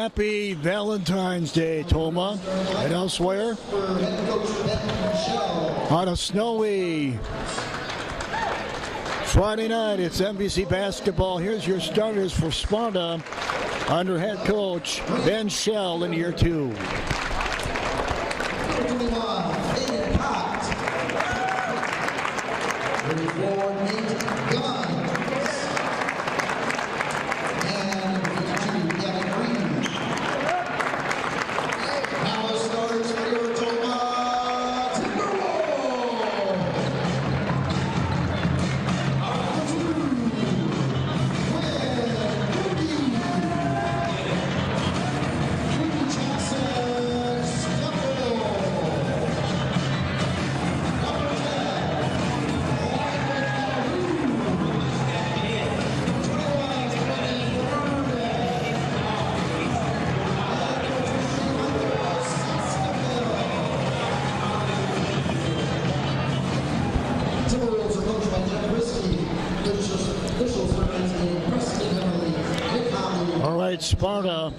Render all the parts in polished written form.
happy Valentine's Day, Toma. And elsewhere, on a snowy Friday night, it's MVC basketball. Here's your starters for Sparta under head coach Ben Shell in year 2. All right, Sparta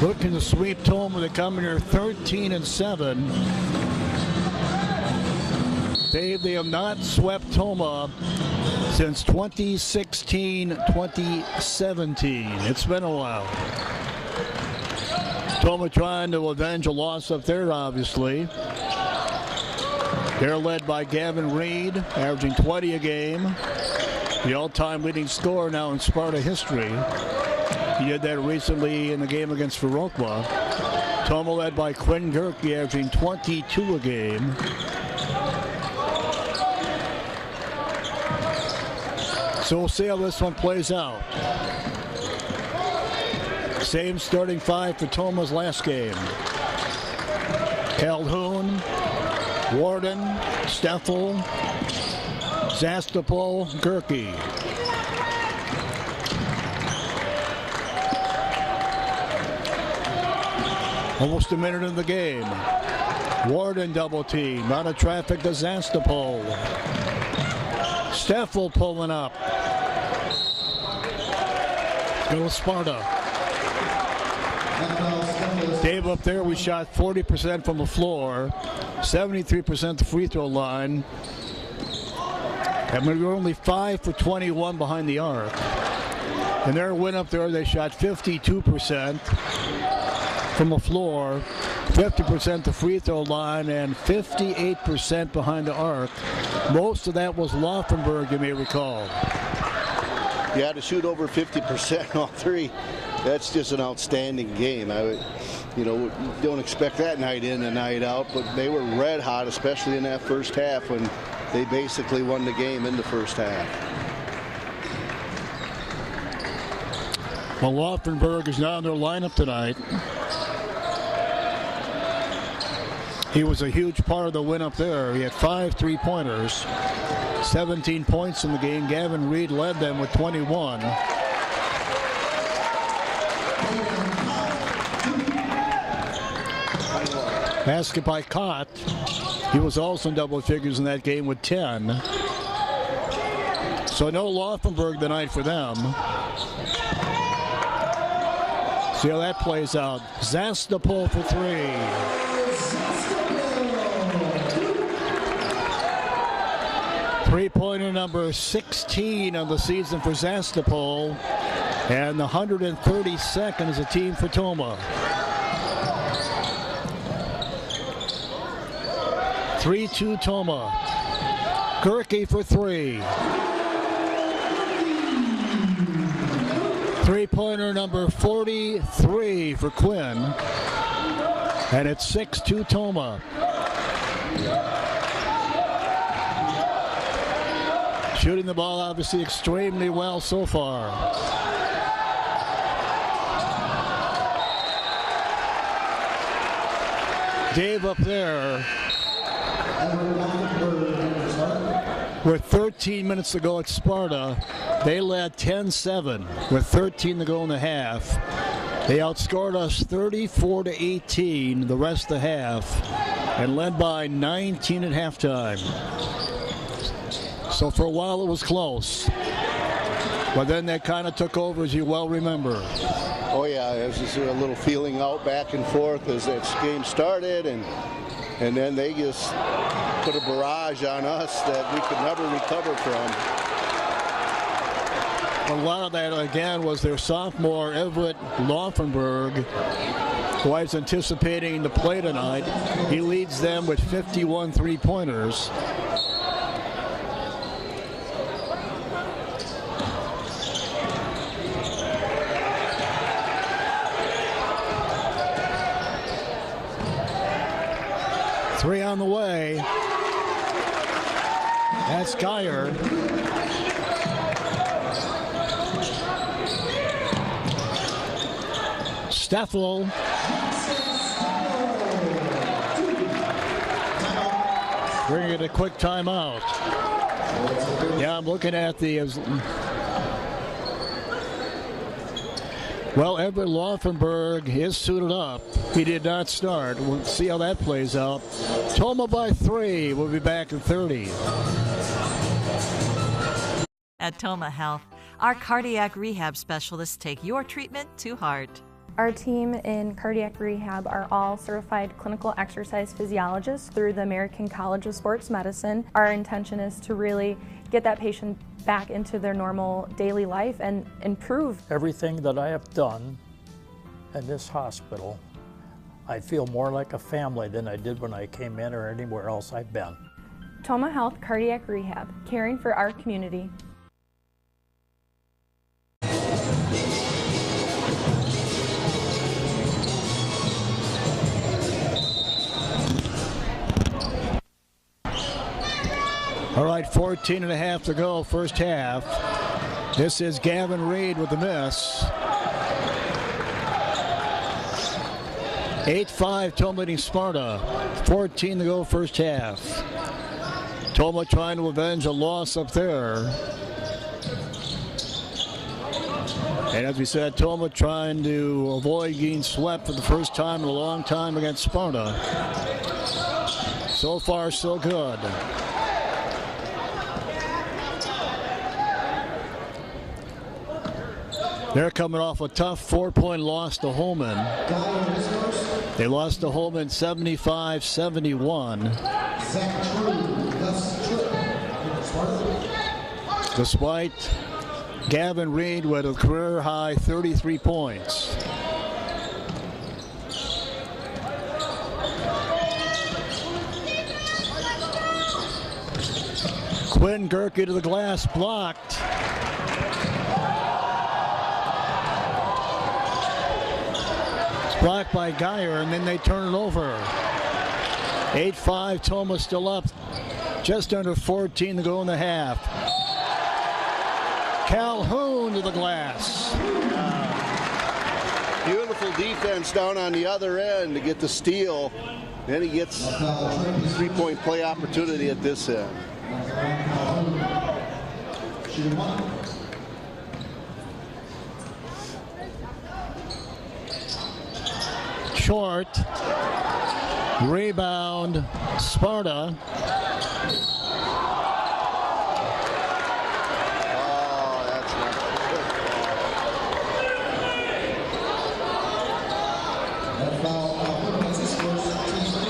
looking to sweep Toma. They come in here 13-7. They have not swept Toma since 2016-2017. It's been a while. Toma trying to avenge a loss up there, obviously. They're led by Gavin Reed, averaging 20 a game. The all-time leading scorer now in Sparta history. He did that recently in the game against Viroqua. Toma led by Quinn Gerke, averaging 22 a game. So we'll see how this one plays out. Same starting five for Toma's last game. Calhoun, Warden, Steffel, Zastapol, Gerke. Almost a minute in the game. Warden double team. Out of traffic to Zastapol. Steffel pulling up. Go Sparta. Dave up there, we shot 40% from the floor, 73% the free throw line. And we were only 5 for 21 behind the arc. And their win up there, they shot 52% from the floor, 50% the free throw line, and 58% behind the arc. Most of that was Laufenberg, you may recall. Yeah, to shoot over 50% all three, that's just an outstanding game. Don't expect that night in and night out, but they were red hot, especially in that first half when they basically won the game in the first half. Well, Laufenberg is now in their lineup tonight. He was a huge part of the win up there. He had 5 3-pointers, 17 points in the game. Gavin Reed led them with 21. Basket by Cott. He was also in double figures in that game with 10. So no Laufenberg tonight for them. See how that plays out. Zastapol for 3. Three-pointer number 16 on the season for Zastapol, and the 132nd as a team for Toma. 3-2 Toma. Gerke for 3. Three-pointer number 43 for Quinn, and it's 6-2 Toma. Shooting the ball obviously extremely well so far. Dave up there with 13 minutes to go at Sparta. They led 10-7 with 13 to go in the half. They outscored us 34-18 the rest of the half and led by 19 at halftime. So for a while it was close. But then they kind of took over, as you well remember. Oh yeah, there was just a little feeling out back and forth as that game started, and then they just put a barrage on us that we could never recover from. A lot of that, again, was their sophomore, Everett Laufenberg, who I was anticipating to play tonight. He leads them with 51 three-pointers. Three on the way. That's Geyer. Steffel. Bringing it a quick timeout. Yeah, I'm looking at the... Well, Everett Laufenberg is suited up. He did not start. We'll see how that plays out. Toma by 3. We'll be back in 30. At Toma Health, our cardiac rehab specialists take your treatment to heart. Our team in cardiac rehab are all certified clinical exercise physiologists through the American College of Sports Medicine. Our intention is to really get that patient back into their normal daily life and improve. Everything that I have done in this hospital, I feel more like a family than I did when I came in or anywhere else I've been. Toma Health Cardiac Rehab, caring for our community. All right, 14 and a half to go, first half. This is Gavin Reed with the miss. 8-5, Toma leading Sparta. 14 to go, first half. Toma trying to avenge a loss up there. And as we said, Toma trying to avoid getting swept for the first time in a long time against Sparta. So far, so good. They're coming off a tough 4-point loss to Holman. They lost to Holman 75-71. Despite Gavin Reed with a career-high 33 points. Quinn Gerke to the glass, blocked. Blocked by Geyer, and then they turn it over. 8-5, Toma still up. Just under 14 to go in the half. Calhoun to the glass. Beautiful defense down on the other end to get the steal. Then he gets a three-point play opportunity at this end. Short. Rebound, Sparta.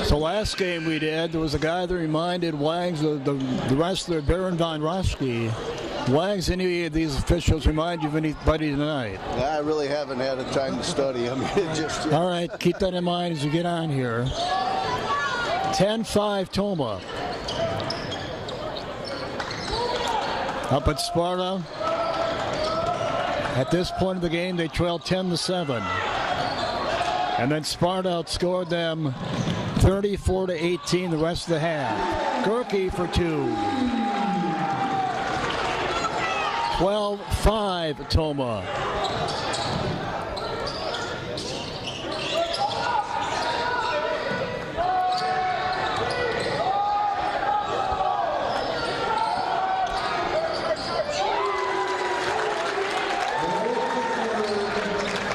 So last game we did, there was a guy that reminded Wags of the wrestler Baron Von Roschke. Wags, any of these officials remind you of anybody tonight? I really haven't had the time to study. I mean, just. All right, keep that in mind as you get on here. 10-5 Toma. Up at Sparta. At this point of the game, they trailed 10-7. And then Sparta outscored them 34-18 the rest of the half. Gerke for 2. 12-5 Toma.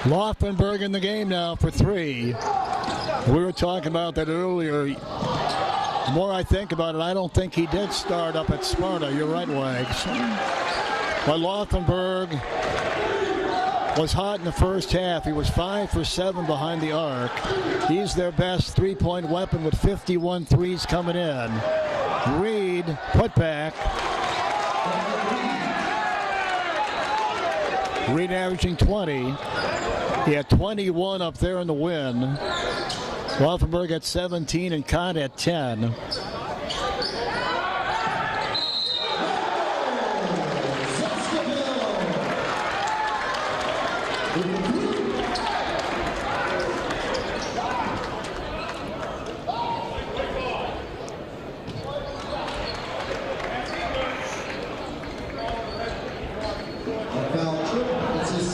Laufenberg in the game now for 3. We were talking about that earlier. The more I think about it, I don't think he did start up at Sparta. You're right, Wags. But Laufenberg was hot in the first half. He was 5 for 7 behind the arc. He's their best three-point weapon with 51 threes coming in. Reed, put back. Reed averaging 20. He had 21 up there in the win. Laufenberg at 17 and Kahn at 10.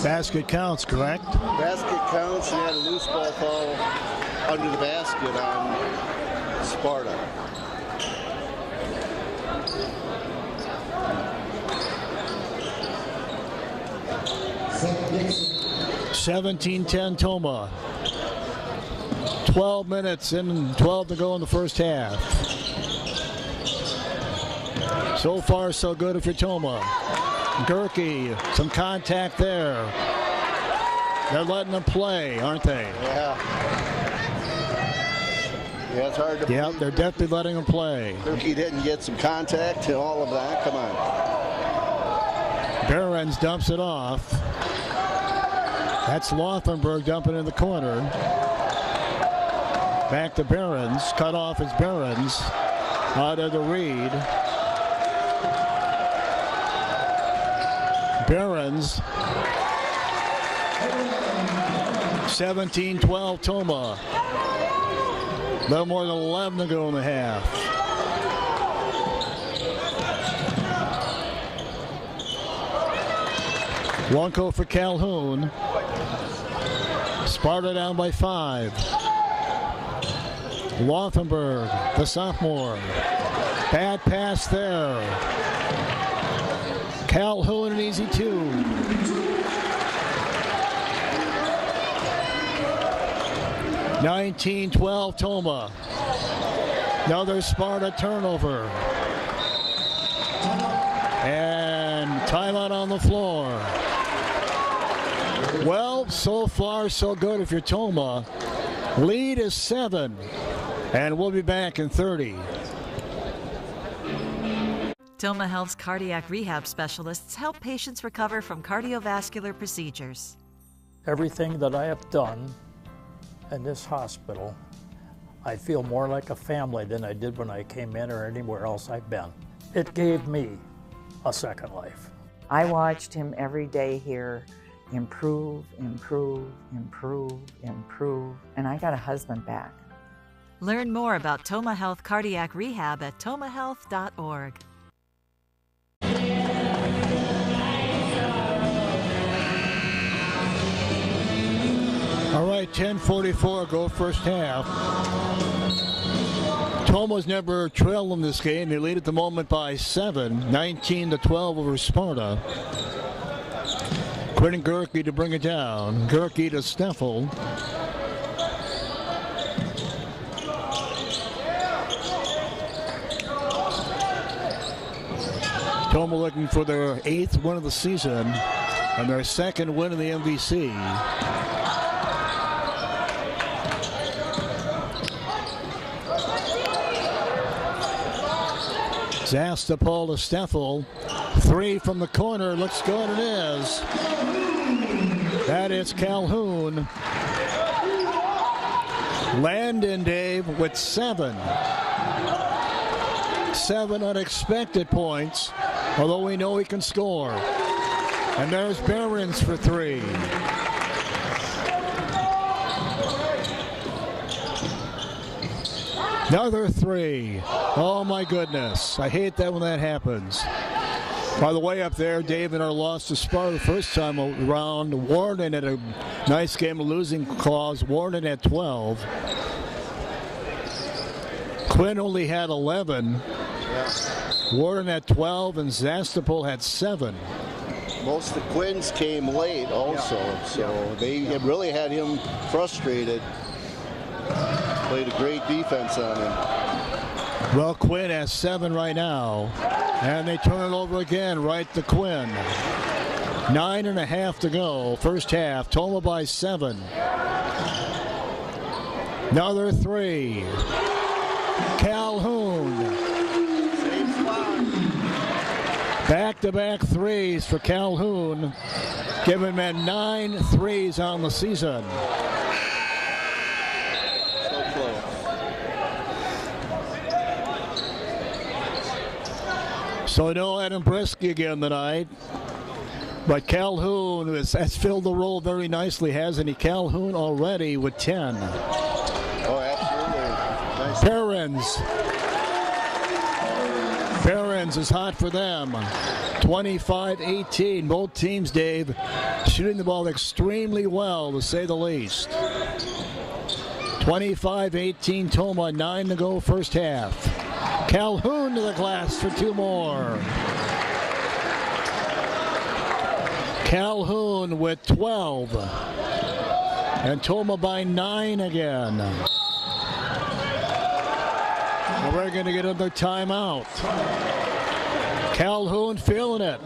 Basket counts, correct? Basket counts, and had a loose ball foul under the basket on Sparta. (17-10) Toma. 12 minutes and 12 to go in the first half. So far, so good if you're Toma. Gerke, some contact there. They're letting them play, aren't they? Yeah. Yeah, it's hard to Yeah, believe. they're definitely letting them play. Gerke didn't get some contact and all of that. Come on. Behrens dumps it off. That's Laufenberg dumping in the corner. Back to Behrens. Cut off is Behrens. Out of the Reed. Behrens. 17-12 Toma. A little more than 11 to go in the half. Wonko for Calhoun. Sparta down by 5. Laufenberg, the sophomore. Bad pass there. Calhoun an easy 2. (19-12) Toma. Another Sparta turnover. And timeout on the floor. Well, so far so good if you're Toma. Lead is 7. And we'll be back in 30. Toma Health's cardiac rehab specialists help patients recover from cardiovascular procedures. Everything that I have done in this hospital, I feel more like a family than I did when I came in or anywhere else I've been. It gave me a second life. I watched him every day here improve, improve, improve, improve, and I got a husband back. Learn more about Toma Health cardiac rehab at tomahealth.org. All right, 10:44 go first half. Toma's never trailed in this game. They lead at the moment by 7, 19-12 over Sparta. Quentin Gerke to bring it down. Gerke to Steffel. Toma looking for their 8th win of the season and their 2nd win in the MVC. Zastapol to Steffel. 3 from the corner. Looks good, it is. That is Calhoun. Landon, Dave, with 7. 7 unexpected points, although we know he can score. And there's Behrens for 3. Another 3. Oh my goodness. I hate that when that happens. By the way, up there, Dave, in our loss to Sparta the first time around, Warden had a nice game of losing clause. Warden had 12. Quinn only had 11. Warden had 12, and Zastapol had 7. Most of the Quins came late also, so they really had him frustrated. Played a great defense on him. Well, Quinn has 7 right now. And they turn it over again, right to Quinn. 9.5 to go, first half. Toma by 7. Another 3. Calhoun. Back-to-back threes for Calhoun, giving him 9 threes on the season. So close. So no Adam Brisky again tonight. But Calhoun has filled the role very nicely, hasn't he? Calhoun already with 10. Oh, absolutely. Nice. Barons is hot for them. 25-18. Both teams, Dave, shooting the ball extremely well, to say the least. 25-18 Toma, 9 to go first half. Calhoun to the glass for 2 more. Calhoun with 12. And Toma by 9 again. And we're going to get another timeout. Calhoun feeling it.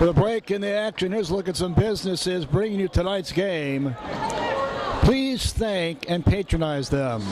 With a break in the action, here's a look at some businesses bringing you tonight's game. Please thank and patronize them.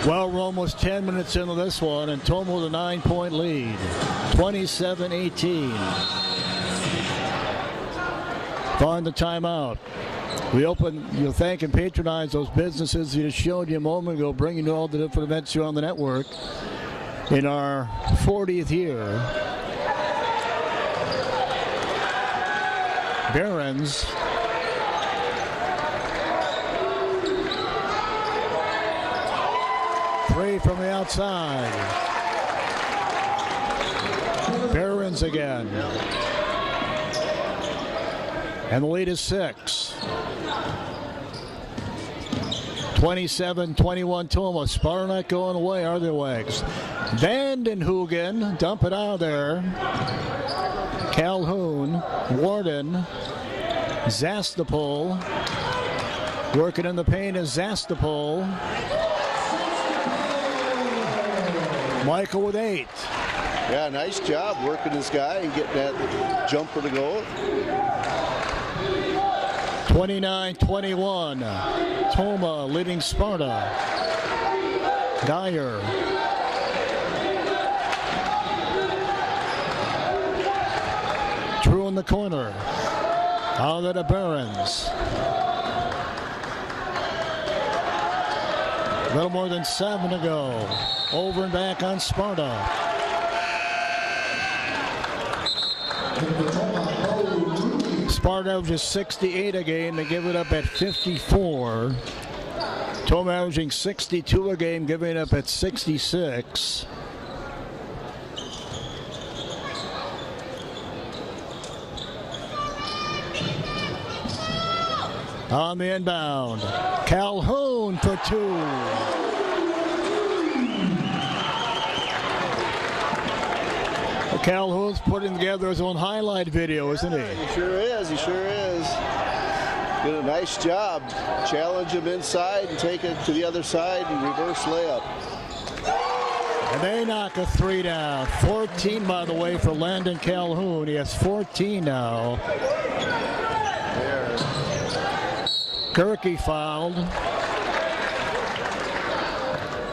Well, we're almost 10 minutes into this one, and Toma with a 9-point lead, 27-18. Following the timeout, you'll thank and patronize those businesses you just showed you a moment ago, bringing you all the different events here on the network in our 40th year. Barons. Three from the outside. Barons again. And the lead is 6. 27-21 Toma. Sparta not going away, are their legs? Vandenhoogen, dump it out of there. Calhoun, Warden, Zastapol. Working in the paint is Zastapol. Michael with 8. Yeah, nice job working this guy and getting that jumper to go. 29-21. Toma leading Sparta. Dyer. Drew in the corner. Out of the Barons. A little more than 7 to go. Over and back on Sparta. Sparta averages 68 a game. They give it up at 54. Toma averaging 62 a game, giving it up at 66. On the inbound, Calhoun for two. Calhoun's putting together his own highlight video, isn't he? He sure is. He sure is. Did a nice job. Challenge him inside and take it to the other side and reverse layup. And they knock a three down. 14, by the way, for Landon Calhoun. He has 14 now. There. Gerke fouled.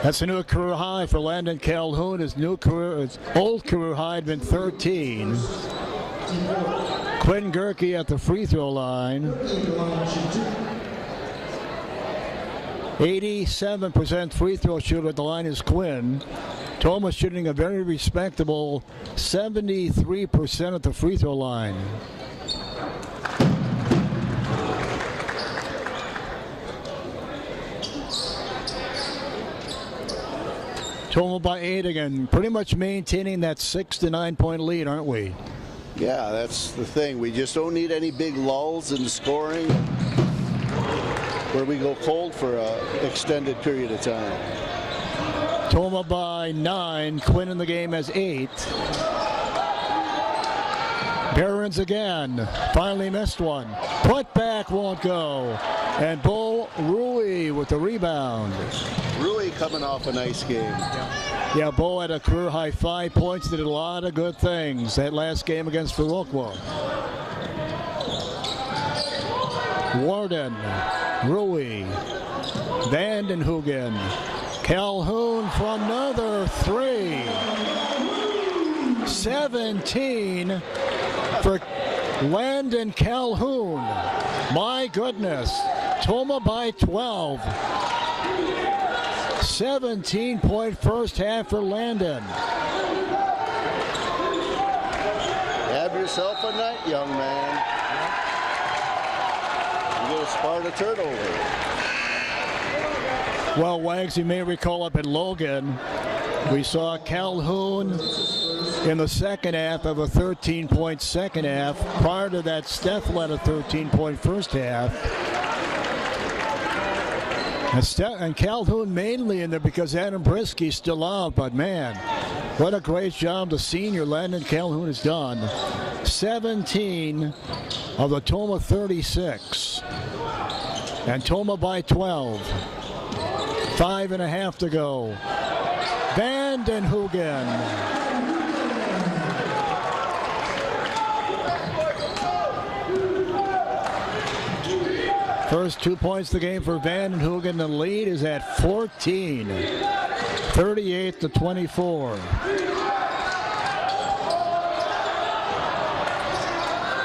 That's a new career high for Landon Calhoun. His old career high had been 13. Quinn Gerke at the free throw line. 87% free throw shooter at the line is Quinn. Thomas shooting a very respectable 73% at the free throw line. Toma by 8 again, pretty much maintaining that 6 to 9 point lead, aren't we? Yeah, that's the thing. We just don't need any big lulls in scoring where we go cold for an extended period of time. Toma by 9. Quinn in the game has 8. Barons again. Finally missed one. Put back won't go. And Bo Rui with the rebound. Rui coming off a nice game. Yeah, Bo had a career high 5 points. Did a lot of good things that last game against Viroqua. Warden, Rui, Vandenhoogen, Calhoun for another 3. 17 for Landon Calhoun. My goodness. Toma by 12. 17-point first half for Landon. Have yourself a night, young man. You get a Sparta turnover. Well, Wags, you may recall up in Logan, we saw Calhoun in the second half of a 13-point second half. Prior to that, Steph led a 13-point first half. And Calhoun mainly in there because Adam Brisky's still out. But, man, what a great job the senior Landon Calhoun has done. 17 of the Toma 36. And Toma by 12. 5.5 to go. Vandenhoogen. First 2 points of the game for Vandenhoogen. The lead is at 14. 38 to 24.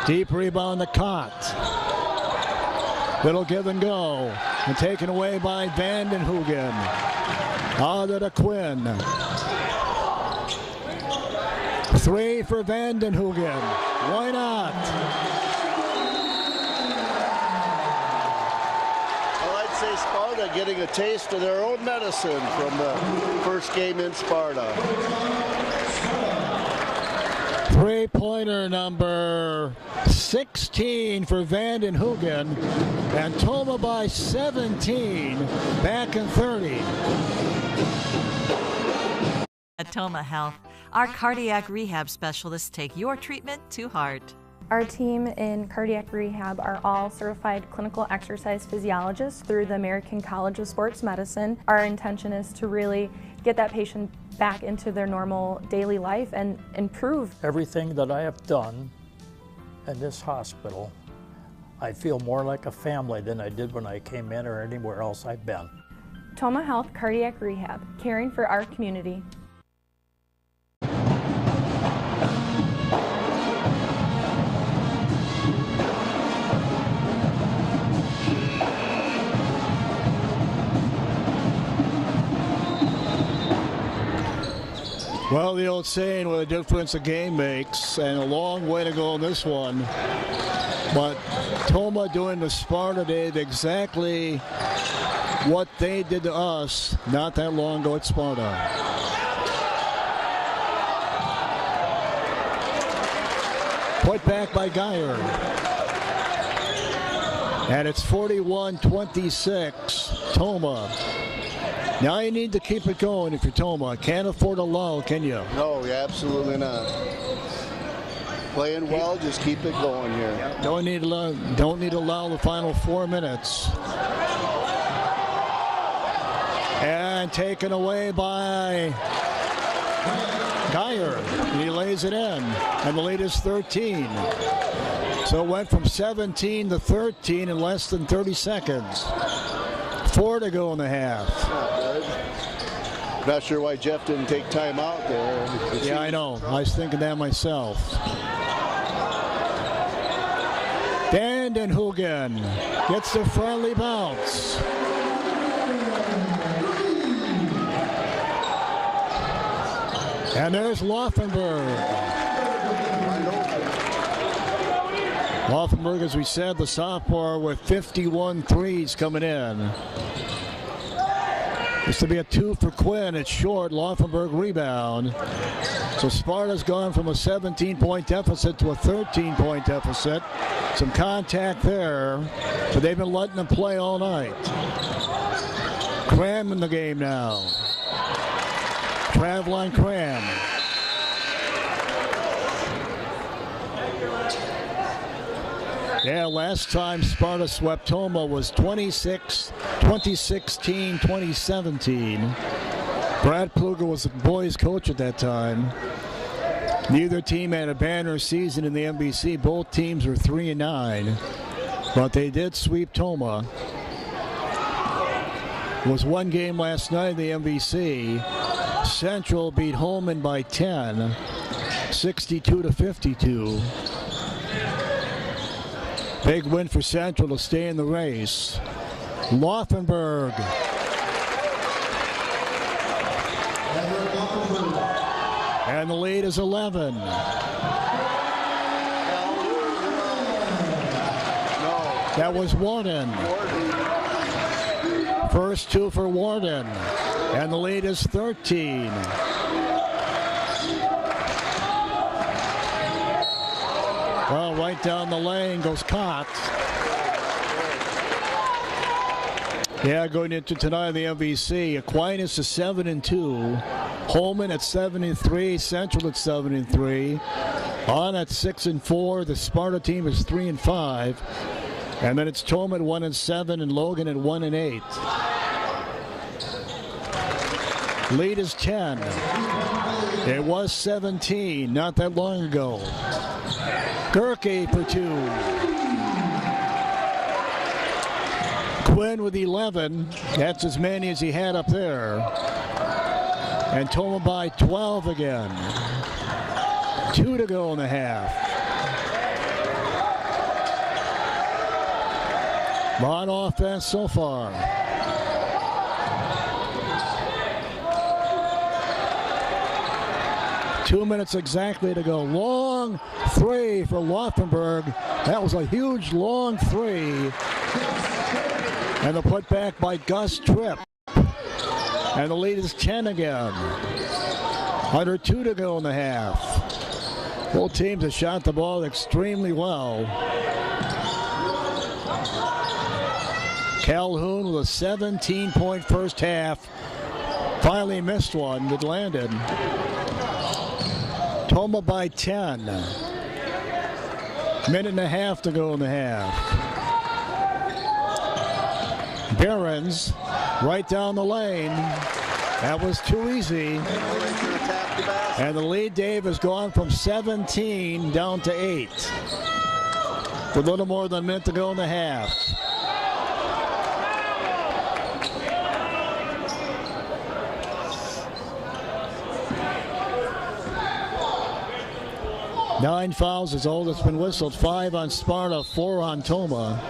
Deep rebound to Cott. Little give and go. And taken away by Vandenhoogen. Out to Quinn. 3 for Vandenhoogen. Why not? Say Sparta getting a taste of their own medicine from the first game in Sparta. 3-pointer number 16 for Vandenhoogen, and Toma by 17, back in 30. At Toma Health, our cardiac rehab specialists take your treatment to heart. Our team in cardiac rehab are all certified clinical exercise physiologists through the American College of Sports Medicine. Our intention is to really get that patient back into their normal daily life and improve. Everything that I have done in this hospital, I feel more like a family than I did when I came in or anywhere else I've been. Toma Health Cardiac Rehab, caring for our community. Well, the old saying, what a difference a game makes, and a long way to go in this one. But Toma doing to Sparta did exactly what they did to us not that long ago at Sparta. Put back by Geyer. And it's 41-26, Toma. Now you need to keep it going if you're Toma. Can't afford a lull, can you? No, absolutely not. Playing well, just keep it going here. Don't need to allow the final 4 minutes. And taken away by Geyer. He lays it in, and the lead is 13. So it went from 17 to 13 in less than 30 seconds. 4 to go in the half. Not sure why Jeff didn't take time out there. Yeah, I know. I was thinking that myself. Vandenhoogen gets the friendly bounce. And there's Laufenberg. Laufenberg, as we said, the sophomore with 51 threes coming in. This to be a 2 for Quinn. It's short. Laufenberg rebound. So Sparta's gone from a 17-point deficit to a 13-point deficit. Some contact there, but they've been letting them play all night. Cram in the game now. Traveline Cram. Yeah, last time Sparta swept Toma was 2016, 2017. Brad Pluger was the boys' coach at that time. Neither team had a banner season in the MVC. Both teams were 3-9, but they did sweep Toma. It was one game last night in the MVC. Central beat Holman by 10, 62-52. Big win for Central to stay in the race. Laufenberg. And the lead is 11. That was Warden. First 2 for Warden. And the lead is 13. Well, right down the lane goes Cox. Yeah, going into tonight in the MVC, Aquinas is 7-2. Holman at 7-3. Central at 7-3. On at 6-4. The Sparta team is 3-5. And then it's Toma at 1-7 and Logan at 1-8. Lead is 10. It was 17 not that long ago. Gerke for 2. Quinn with 11. That's as many as he had up there. And Toma by 12 again. 2 to go in the half. On offense so far. Two minutes exactly to go. Long 3 for Laufenberg. That was a huge long 3. And the putback by Gus Tripp. And the lead is 10 again. Under 2 to go in the half. Both teams have shot the ball extremely well. Calhoun with a 17-point first half. Finally missed one that landed. Toma by 10. Minute and a half to go in the half. Behrens right down the lane. That was too easy. And the lead, Dave, has gone from 17 down to 8. With a little more than a minute to go in the half. Nine fouls is all that's been whistled. 5 on Sparta, 4 on Toma.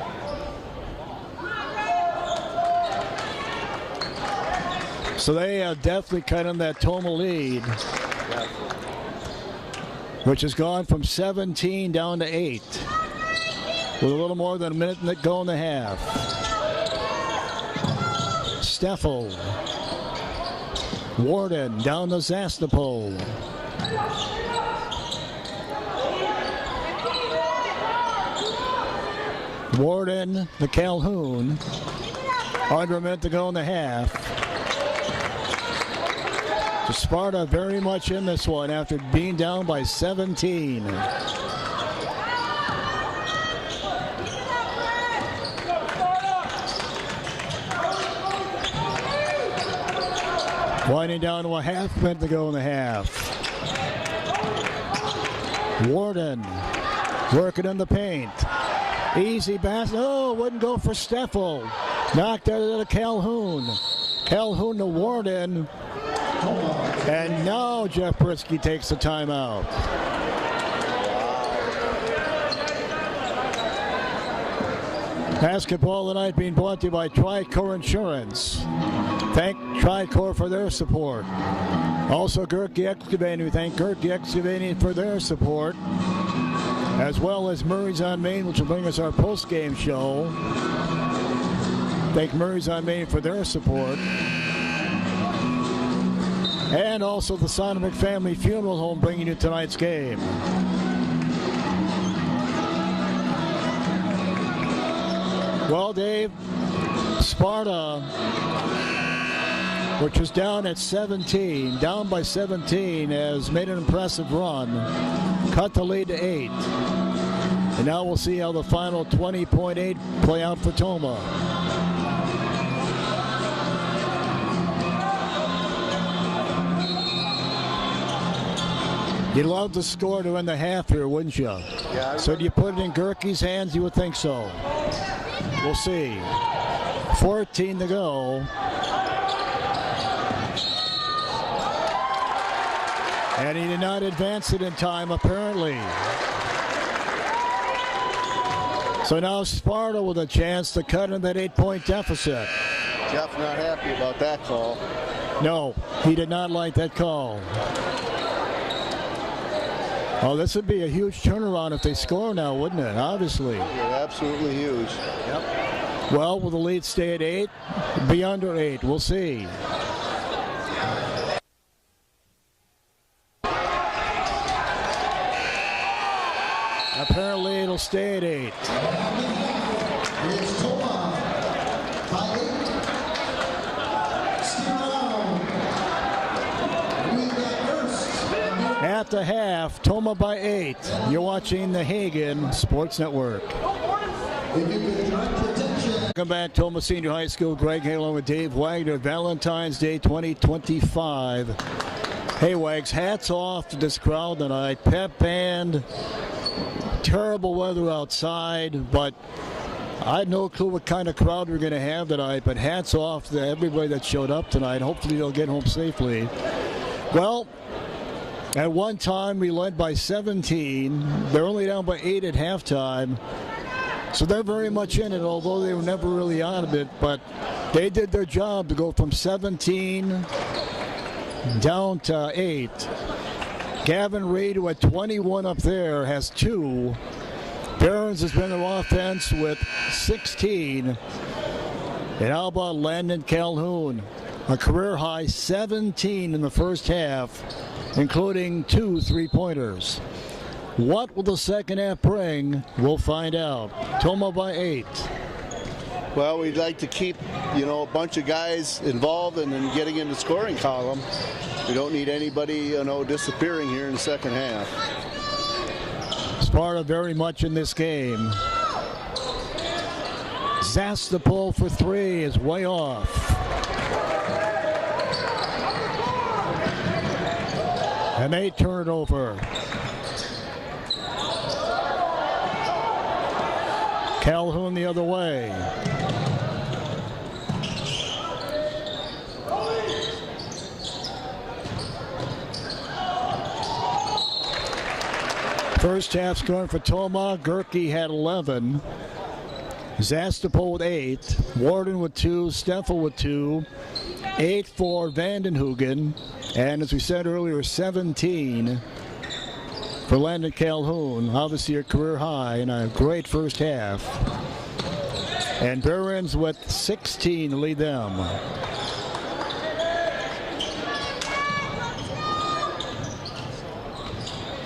So they have definitely cut in that Toma lead, which has gone from 17 down to 8. With a little more than a minute to go in the half. Steffel. Warden down to Zastapol. Warden to Calhoun. Under a minute to go in the half. So Sparta very much in this one after being down by 17. Winding down to a half minute to go in the half. Warden working in the paint. Easy pass. Oh, wouldn't go for Steffel. Knocked out of Calhoun. Calhoun to Warden. And now Jeff Brisky takes the timeout. Basketball tonight being brought to you by Tricor Insurance. Thank Tricor for their support. Also Gerke Excavating. We thank Gerke Excavating for their support. As well as Murray's on Main, which will bring us our post-game show. Thank Murray's on Main for their support. And also the Sonovic Family Funeral Home bringing you tonight's game. Well, Dave, Sparta, which was down at 17, down by 17, has made an impressive run. Cut the lead to 8. And now we'll see how the final 20.8 play out for Toma. You'd love to score to end the half here, wouldn't you? Yeah. So do you put it in Gerke's hands? You would think so. We'll see. 14 to go. And he did not advance it in time, apparently. So now Sparta with a chance to cut in that 8-point deficit. Jeff not happy about that call. No, he did not like that call. Oh, this would be a huge turnaround if they score now, wouldn't it? Obviously. Yeah, absolutely huge. Yep. Well, will the lead stay at 8? Be under 8. We'll see. Apparently, it'll stay at 8. At the half, Toma by 8. You're watching the Hagen Sports Network. Welcome back, Toma Senior High School. Greg Halo with Dave Wagner. Valentine's Day 2025. Hey, Wags, hats off to this crowd tonight. Pep band. Terrible weather outside, but I had no clue what kind of crowd we're going to have tonight, but hats off to everybody that showed up tonight. Hopefully they'll get home safely. Well, at one time we led by 17. They're only down by 8 at halftime. So they're very much in it, although they were never really out of it. But they did their job to go from 17 down to 8. Gavin Reed, who had 21 up there, has 2. Barons has been their offense with 16. And how about Landon Calhoun? A career-high 17 in the first half, including 2 3-pointers. What will the second half bring? We'll find out. Toma by 8. Well, we'd like to keep, a bunch of guys involved and then getting in the scoring column. We don't need anybody, disappearing here in the second half. Sparta very much in this game. Zastapol for 3 is way off. And they turn it over. Calhoun the other way. First half scoring for Toma. Gerke had 11. Zastapol with 8. Warden with 2. Steffel with 2. 8 for Vandenhugen. And as we said earlier, 17 for Landon Calhoun. Obviously a career high and a great first half. And Barons with 16 to lead them.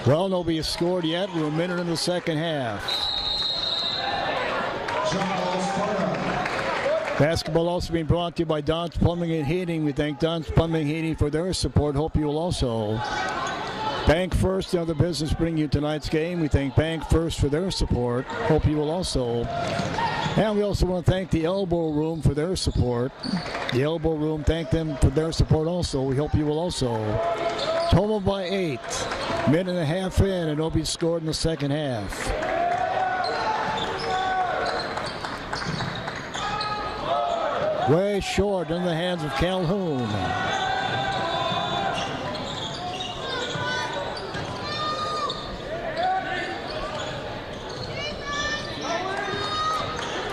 Well, nobody has scored yet. We're a minute in the second half. Basketball also being brought to you by Don's Plumbing and Heating. We thank Don's Plumbing and Heating for their support. Hope you will also. Bank First, the other business bring you tonight's game. We thank Bank First for their support. Hope you will also. And we also want to thank the Elbow Room for their support. The Elbow Room, thank them for their support also. We hope you will also. Toma by 8. Minute and a half in, and nobody scored in the second half. Way short in the hands of Calhoun.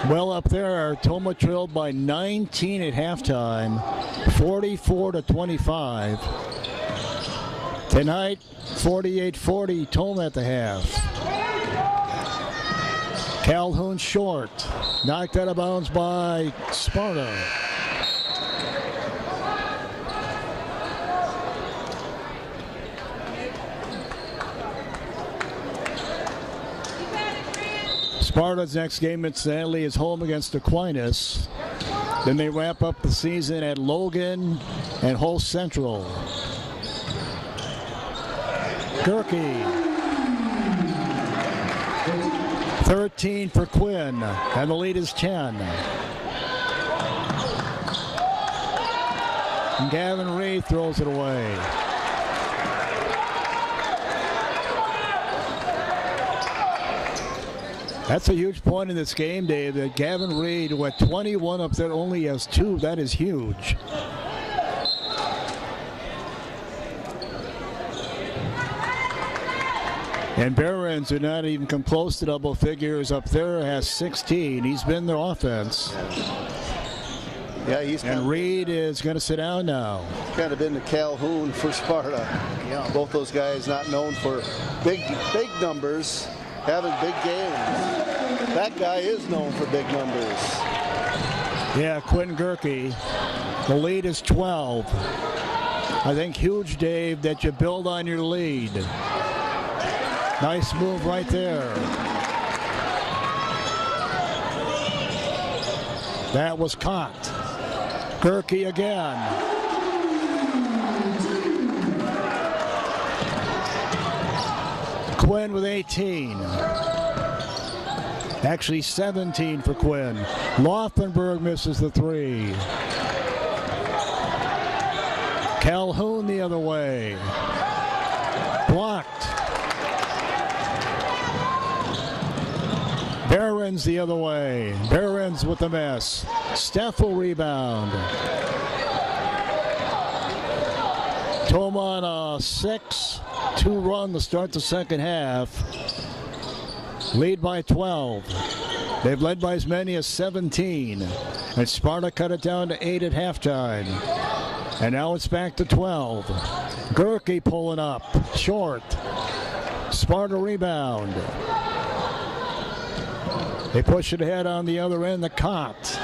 Well up there, Toma trailed by 19 at halftime, 44-25. Tonight, 48-40, Toma at the half. Calhoun short, knocked out of bounds by Sparta. Sparta's next game, incidentally, is home against Aquinas. Then they wrap up the season at Logan and Hull Central. Gerke. 13 for Quinn, and the lead is 10. And Gavin Reed throws it away. That's a huge point in this game, Dave, that Gavin Reed, who had 21 up there, only has 2. That is huge. And Behrens, who not even come close to double figures up there, has 16. He's been their offense. Yeah, and Reed is going to sit down now. Kind of been the Calhoun for Sparta. Yeah. Both those guys not known for big numbers, having big games. That guy is known for big numbers. Yeah, Quentin Gerke. The lead is 12. I think huge, Dave, that you build on your lead. Nice move right there. That was caught. Gerke again. Quinn with 18. Actually 17 for Quinn. Laufenberg misses the 3. Calhoun the other way. Blocked. Behrens the other way. Behrens with the miss. Steffel rebound. Toma on a 6-2 run to start the second half. Lead by 12. They've led by as many as 17. And Sparta cut it down to 8 at halftime. And now it's back to 12. Gerke pulling up. Short. Sparta rebound. They push it ahead on the other end. The Cott.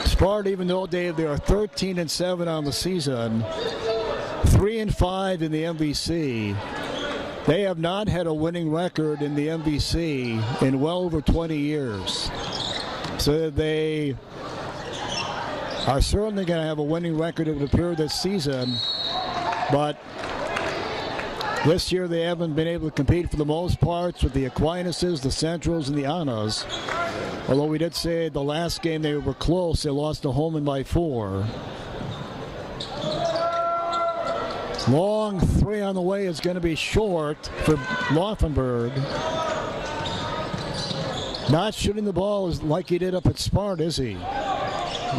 Sparta, even though, Dave, they are 13-7 on the season, 3-5 in the MVC. They have not had a winning record in the MVC in well over 20 years. So they are certainly going to have a winning record, it would appear, this season. But this year they haven't been able to compete for the most parts with the Aquinas, the Centrals, and the Annas. Although we did say the last game they were close, they lost to Holman by 4. Long 3 on the way is going to be short for Laufenberg. Not shooting the ball like he did up at Sparta, is he?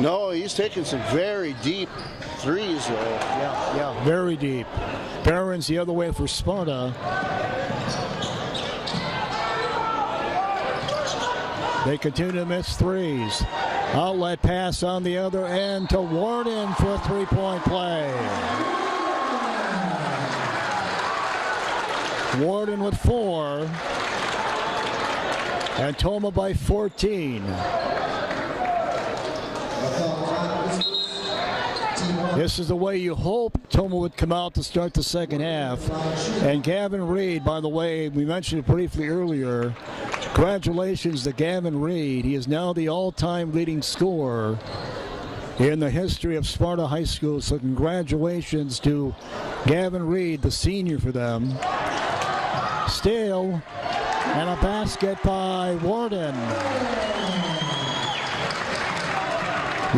No, he's taking some very deep threes, though. Yeah, very deep. Behrens the other way for Sparta. They continue to miss threes. Outlet pass on the other end to Warden for a 3-point play. Warden with 4. And Toma by 14. This is the way you hope Toma would come out to start the second half. And Gavin Reed, by the way, we mentioned it briefly earlier, Congratulations to Gavin Reed. He is now the all-time leading scorer in the history of Sparta High School. So congratulations to Gavin Reed, the senior for them. Steal, and a basket by Warden.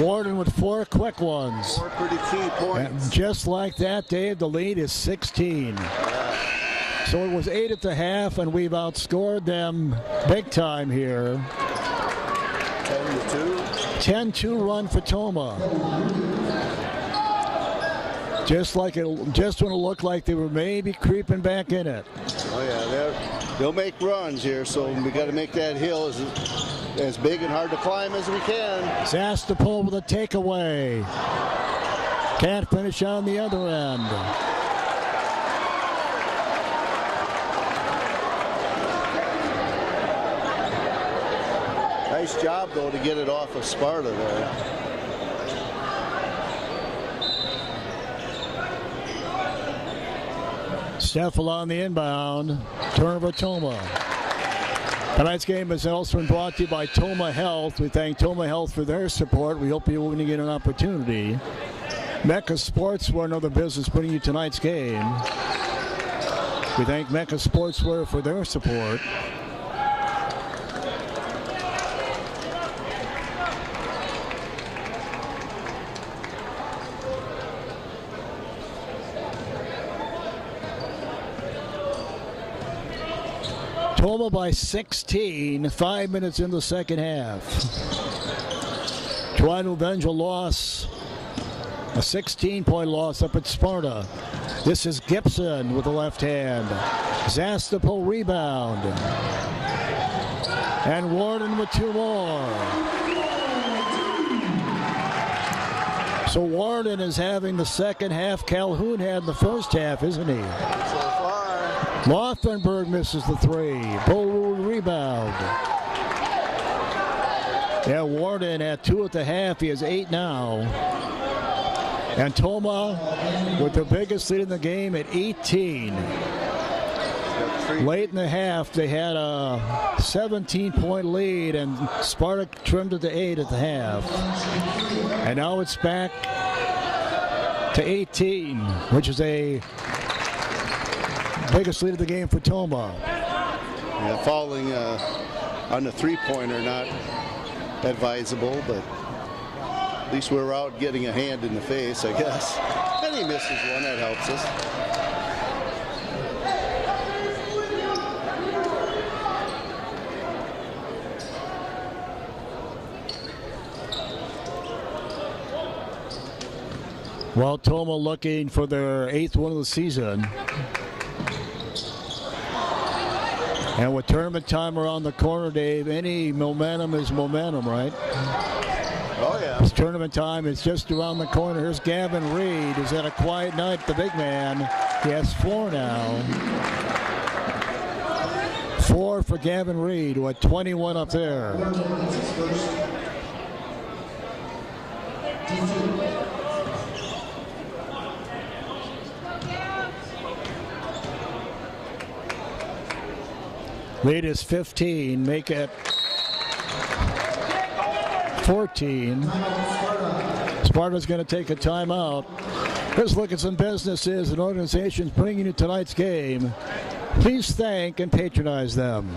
Warden with 4 quick ones. 4 pretty key points. And just like that, Dave, the lead is 16. So it was 8 at the half, and we've outscored them big time here. 10-2. 10-2 run for Toma. Just when it looked like they were maybe creeping back in it. Oh yeah, they'll make runs here, so we got to make that hill as big and hard to climb as we can. Zastopol with a takeaway. Can't finish on the other end. Nice job, though, to get it off of Sparta there. Steffel on the inbound. Turnover Toma. Tonight's game is also brought to you by Toma Health. We thank Toma Health for their support. We hope you're going to get an opportunity. Mecca Sportswear, another business putting you tonight's game. We thank Mecca Sportswear for their support. Toma by 16, 5 minutes in the second half. Trying to avenge a loss, a 16-point loss up at Sparta. This is Gibson with the left hand. Zastopol rebound. And Warden with 2 more. So Warden is having the second half Calhoun had in the first half, isn't he? So far. Laufenberg misses the 3. Bull rebound. Yeah, Warden at 2 at the half. He has 8 now. And Toma with the biggest lead in the game at 18. Late in the half, they had a 17-point lead, and Sparta trimmed it to 8 at the half. And now it's back to 18, which is a biggest lead of the game for Toma. Yeah, falling on the 3-pointer, not advisable, but at least we're out getting a hand in the face, I guess. And he misses one, that helps us. Well, Toma looking for their 8th win of the season. And with tournament time around the corner, Dave, any momentum is momentum, right? Oh, yeah. It's tournament time. It's just around the corner. Here's Gavin Reed. He's had a quiet night, the big man. He has 4 now. 4 for Gavin Reed, who had 21 up there. Lead is 15, make it 14. Sparta's going to take a timeout. Let's look at some businesses and organizations bringing you tonight's game. Please thank and patronize them.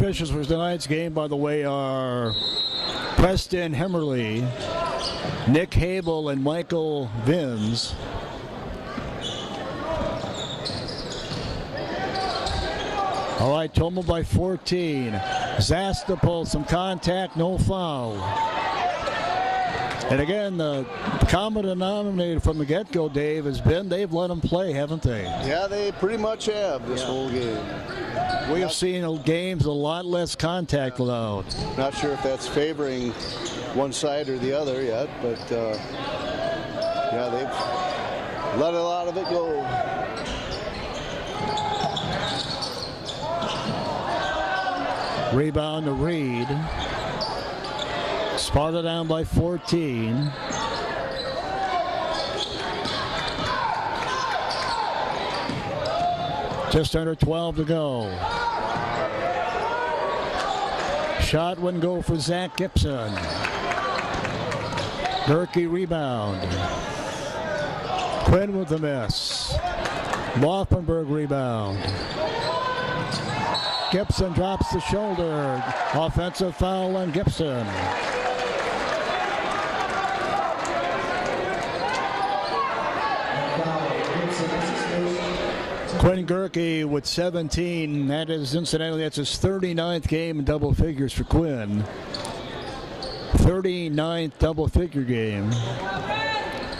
officials for tonight's game, by the way, are Preston Hemmerly, Nick Habel, and Michael Vins. All right, Toma by 14. Zastapol, some contact, no foul. And again, the common denominator from the get-go, Dave, has been they've let them play, haven't they? Yeah, they pretty much have this whole game. We have seen games a lot less contact allowed. Not sure if that's favoring one side or the other yet, but yeah, they've let a lot of it go. Rebound to Reed. Sparta down by 14. Just under 12 to go. Shot wouldn't go for Zach Gibson. Berkey rebound. Quinn with the miss. Laufenberg rebound. Gibson drops the shoulder. Offensive foul on Gibson. Quinn Gerke with 17. That is, incidentally, that's his 39th game in double figures for Quinn. 39th double figure game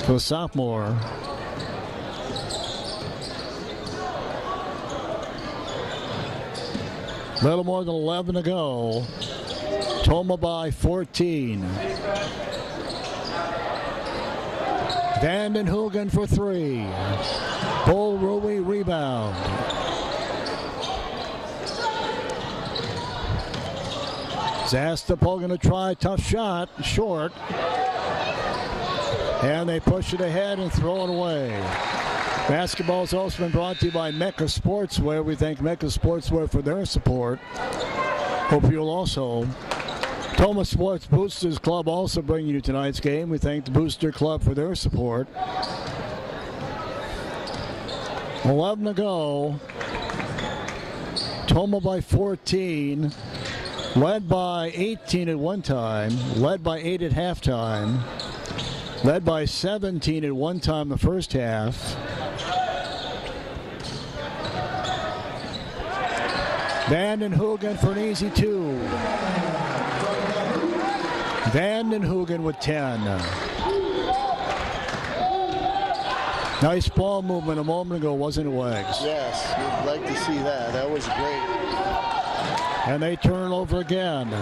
for the sophomore. Little more than 11 to go. Toma by 14. Vanden Hoogen for 3. Bull Rui rebound. Zastapol going to try, tough shot, short. And they push it ahead and throw it away. Basketball has also been brought to you by Mecca Sportswear. We thank Mecca Sportswear for their support. Hope you'll also. Toma Sports Boosters Club also bringing you tonight's game. We thank the Booster Club for their support. 11 to go. Toma by 14. Led by 18 at one time. Led by 8 at halftime. Led by 17 at one time the first half. Vanden Hoogen for an easy 2. Vanden Hoogen with 10. Nice ball movement a moment ago, wasn't it, Wags? Yes, we'd like to see that. That was great. And they turn it over again.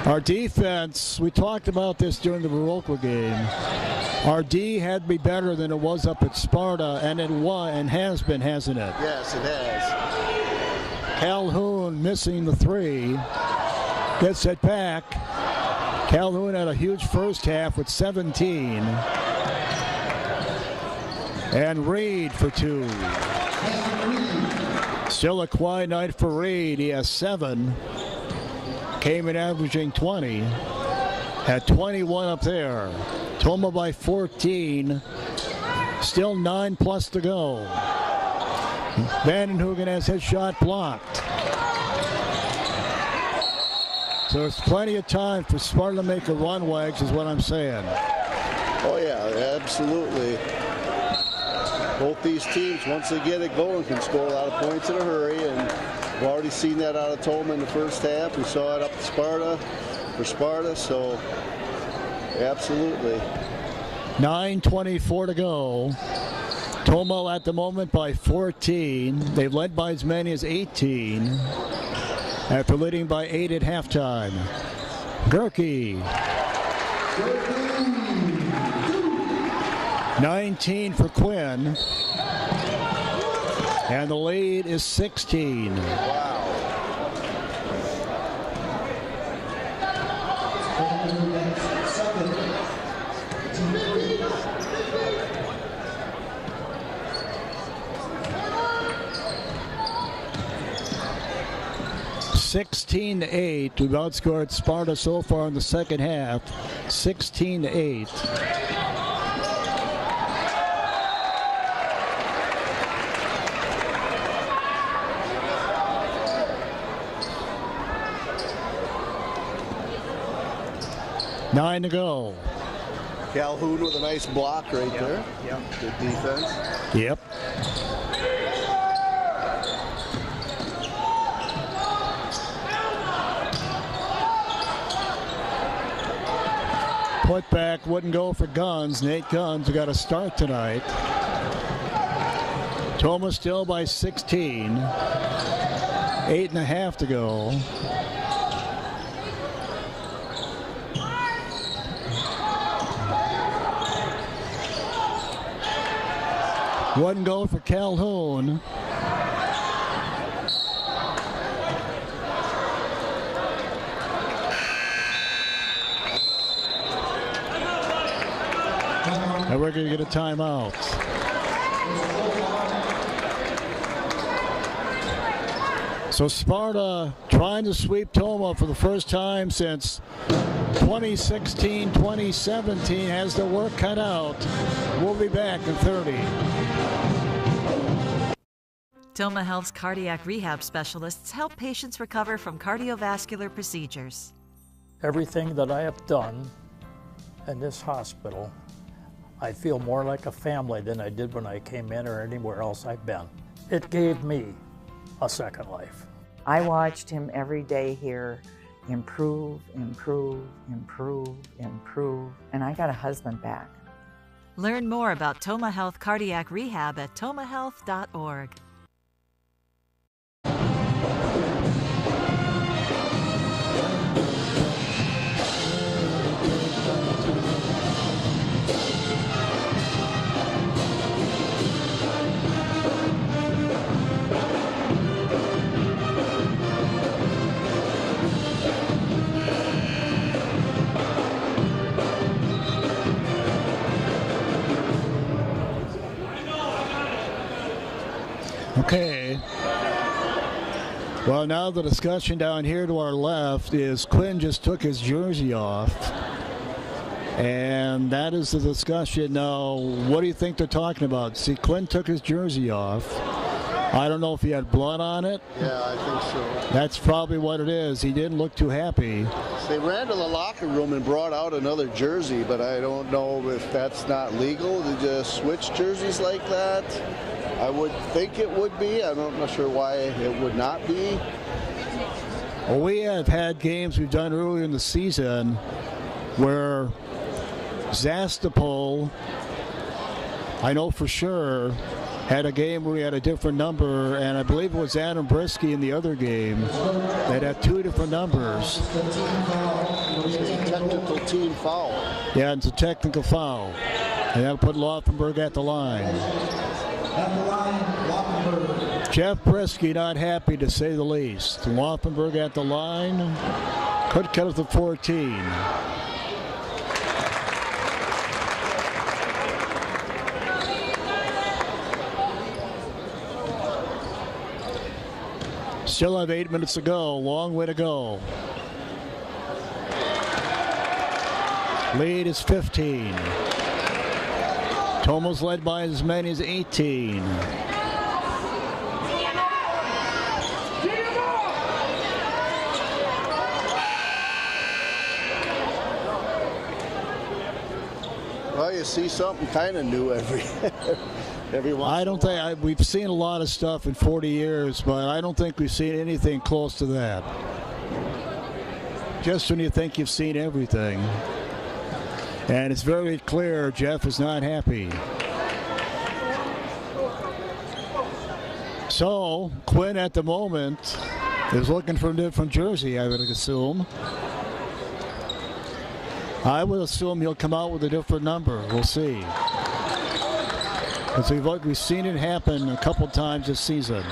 Our defense, we talked about this during the Viroqua game. Our D had to be better than it was up at Sparta, and it was, and has been, hasn't it? Yes, it has. Calhoun missing the 3. Gets it back. Calhoun had a huge first half with 17. And Reed for 2. Still a quiet night for Reed. He has 7. Came in averaging 20. Had 21 up there. Toma by 14. Still 9 plus to go. Vanden Hoogen has his shot blocked. So there's plenty of time for Sparta to make a run, Wags, is what I'm saying. Oh, yeah, absolutely. Both these teams, once they get it going, can score a lot of points in a hurry, and we've already seen that out of Toma in the first half. We saw it up at Sparta for Sparta, so absolutely. 9:24 to go. Toma at the moment by 14. They've led by as many as 18 after leading by 8 at halftime. Gerke. 19 for Quinn. And the lead is 16. Wow. 16-8. We've outscored Sparta so far in the second half. 16-8. 9 to go. Calhoun with a nice block right there. Yep. Good defense. Yep. Putback wouldn't go for Guns. Nate Guns got a start tonight. Toma still by 16. 8.5 to go. One goal for Calhoun. And we're going to get a timeout. So Sparta trying to sweep Toma for the first time since 2016-2017 has their work cut out. We'll be back in 30. Toma Health's cardiac rehab specialists help patients recover from cardiovascular procedures. Everything that I have done in this hospital, I feel more like a family than I did when I came in or anywhere else I've been. It gave me a second life. I watched him every day here improve, improve, improve, improve, and I got a husband back. Learn more about Toma Health Cardiac Rehab at tomahealth.org. Okay. Well, now the discussion down here to our left is Quinn just took his jersey off. And that is the discussion. Now, what do you think they're talking about? See, Quinn took his jersey off. I don't know if he had blood on it. Yeah, I think so. That's probably what it is. He didn't look too happy. They ran to the locker room and brought out another jersey, but I don't know if that's not legal to just switch jerseys like that. I would think it would be. I'm not sure why it would not be. Well, we have had games we've done earlier in the season where Zastopol, I know for sure, had a game where we had a different number, and I believe it was Adam Brisky in the other game that had two different numbers. It's a technical team foul. Yeah, it's a technical foul. And that'll put Laufenberg at the line. Jeff Brisky not happy, to say the least. Laufenberg at the line. Could cut it to 14. Still have 8 minutes to go. Long way to go. Lead is 15. Toma's led by as many as 18. Well, you see something kind of new every once. I don't think we've seen a lot of stuff in 40 years, but I don't think we've seen anything close to that. Just when you think you've seen everything. And it's very clear Jeff is not happy. So Quinn at the moment is looking for a different jersey, I would assume. I would assume he'll come out with a different number. We'll see. Because we've seen it happen a couple times this season.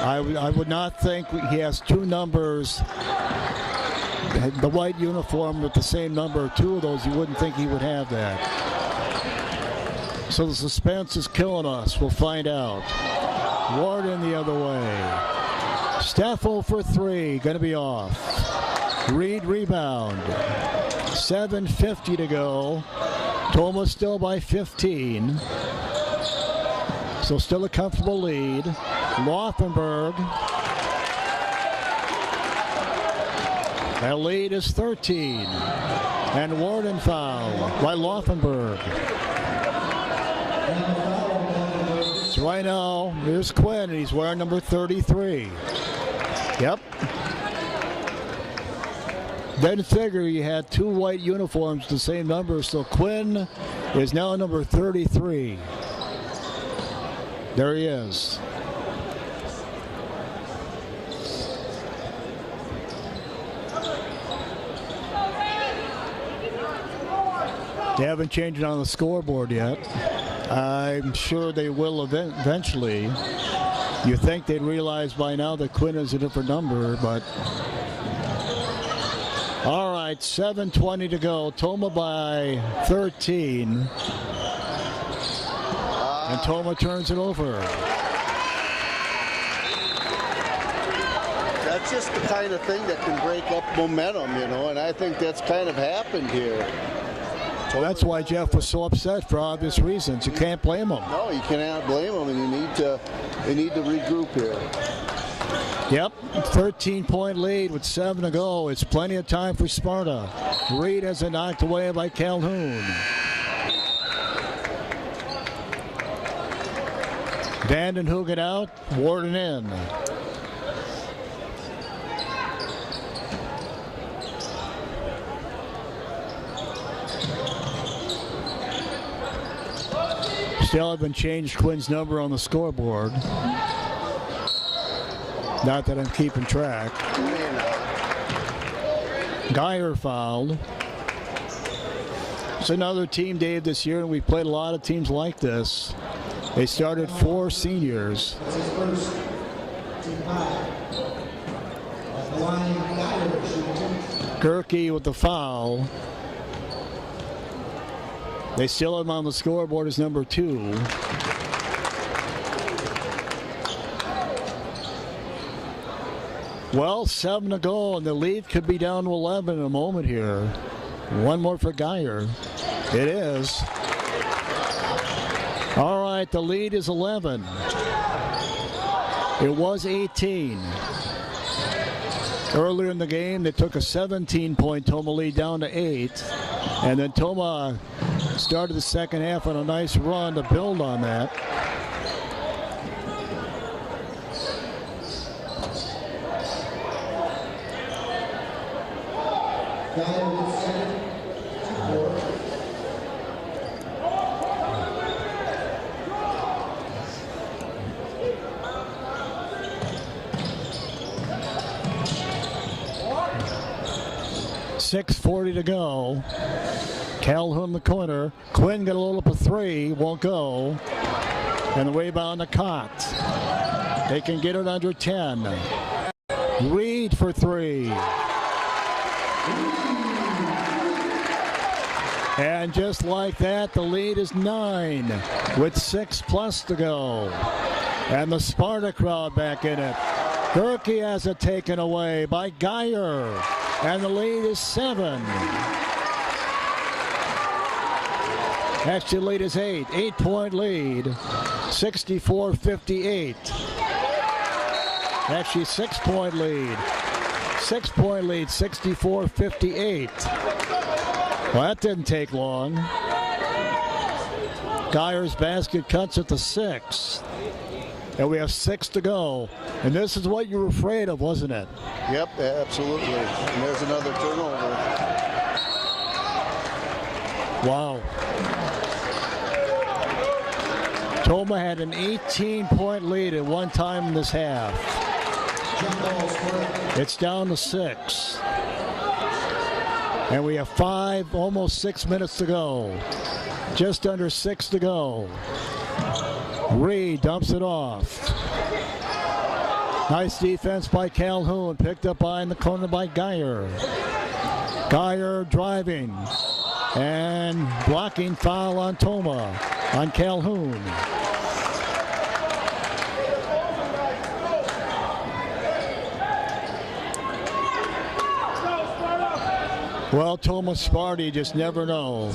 I would not think he has two numbers. The white uniform with the same number, two of those, you wouldn't think he would have that. So the suspense is killing us. We'll find out. Warden the other way. Staffel for three, going to be off. Reed rebound. 7:50 to go. Toma still by 15. So still a comfortable lead. That lead is 13. And Warden foul by Laufenberg. So right now, here's Quinn, and he's wearing number 33. Yep. Didn't figure you had two white uniforms, the same number, so Quinn is now number 33. There he is. They haven't changed it on the scoreboard yet. I'm sure they will eventually. You think they'd realize by now that Quinn is a different number, but... All right, 7:20 to go. Toma by 13. And Toma turns it over. That's just the kind of thing that can break up momentum, you know, and I think that's kind of happened here. So that's why Jeff was so upset for obvious reasons. You can't blame him. No, you cannot blame them, and they need to regroup here. Yep, 13-point lead with 7 to go. It's plenty of time for Sparta. Reed has it knocked away by Calhoun. Vandenhoogen out, Warden in. Still haven't changed Quinn's number on the scoreboard. Not that I'm keeping track. Geyer fouled. It's another team, Dave, this year, and we played a lot of teams like this. They started 4 seniors. Gerke with the foul. They still have him on the scoreboard as number 2. Well, 7 to go, and the lead could be down to 11 in a moment here. One more for Geyer. It is. All right, the lead is 11. It was 18. Earlier in the game, they took a 17-point Toma lead down to 8. And then Toma started the second half on a nice run to build on that. .640 to go. Calhoun the corner. Quinn got a little up a 3, won't go. And the rebound to Cott. They can get it under 10. Reed for 3. And just like that, the lead is 9 with 6+ to go. And the Sparta crowd back in it. Gerke has it taken away by Geyer. And the lead is 7. Actually, lead is 8. 8-point lead. 64-58. Actually, 6-point lead. 6-point lead. 64-58. Well, that didn't take long. Geyer's basket cuts at the 6. And we have 6 to go. And this is what you were afraid of, wasn't it? Yep, absolutely. And there's another turnover. Wow. Toma had an 18-point lead at one time in this half. It's down to 6. And we have 5, almost 6 minutes to go. Just under 6 to go. Reed dumps it off. Nice defense by Calhoun, picked up by in the corner by Geyer. Geyer driving and blocking foul on Toma, on Calhoun. Well, Toma Sparta, you just never know.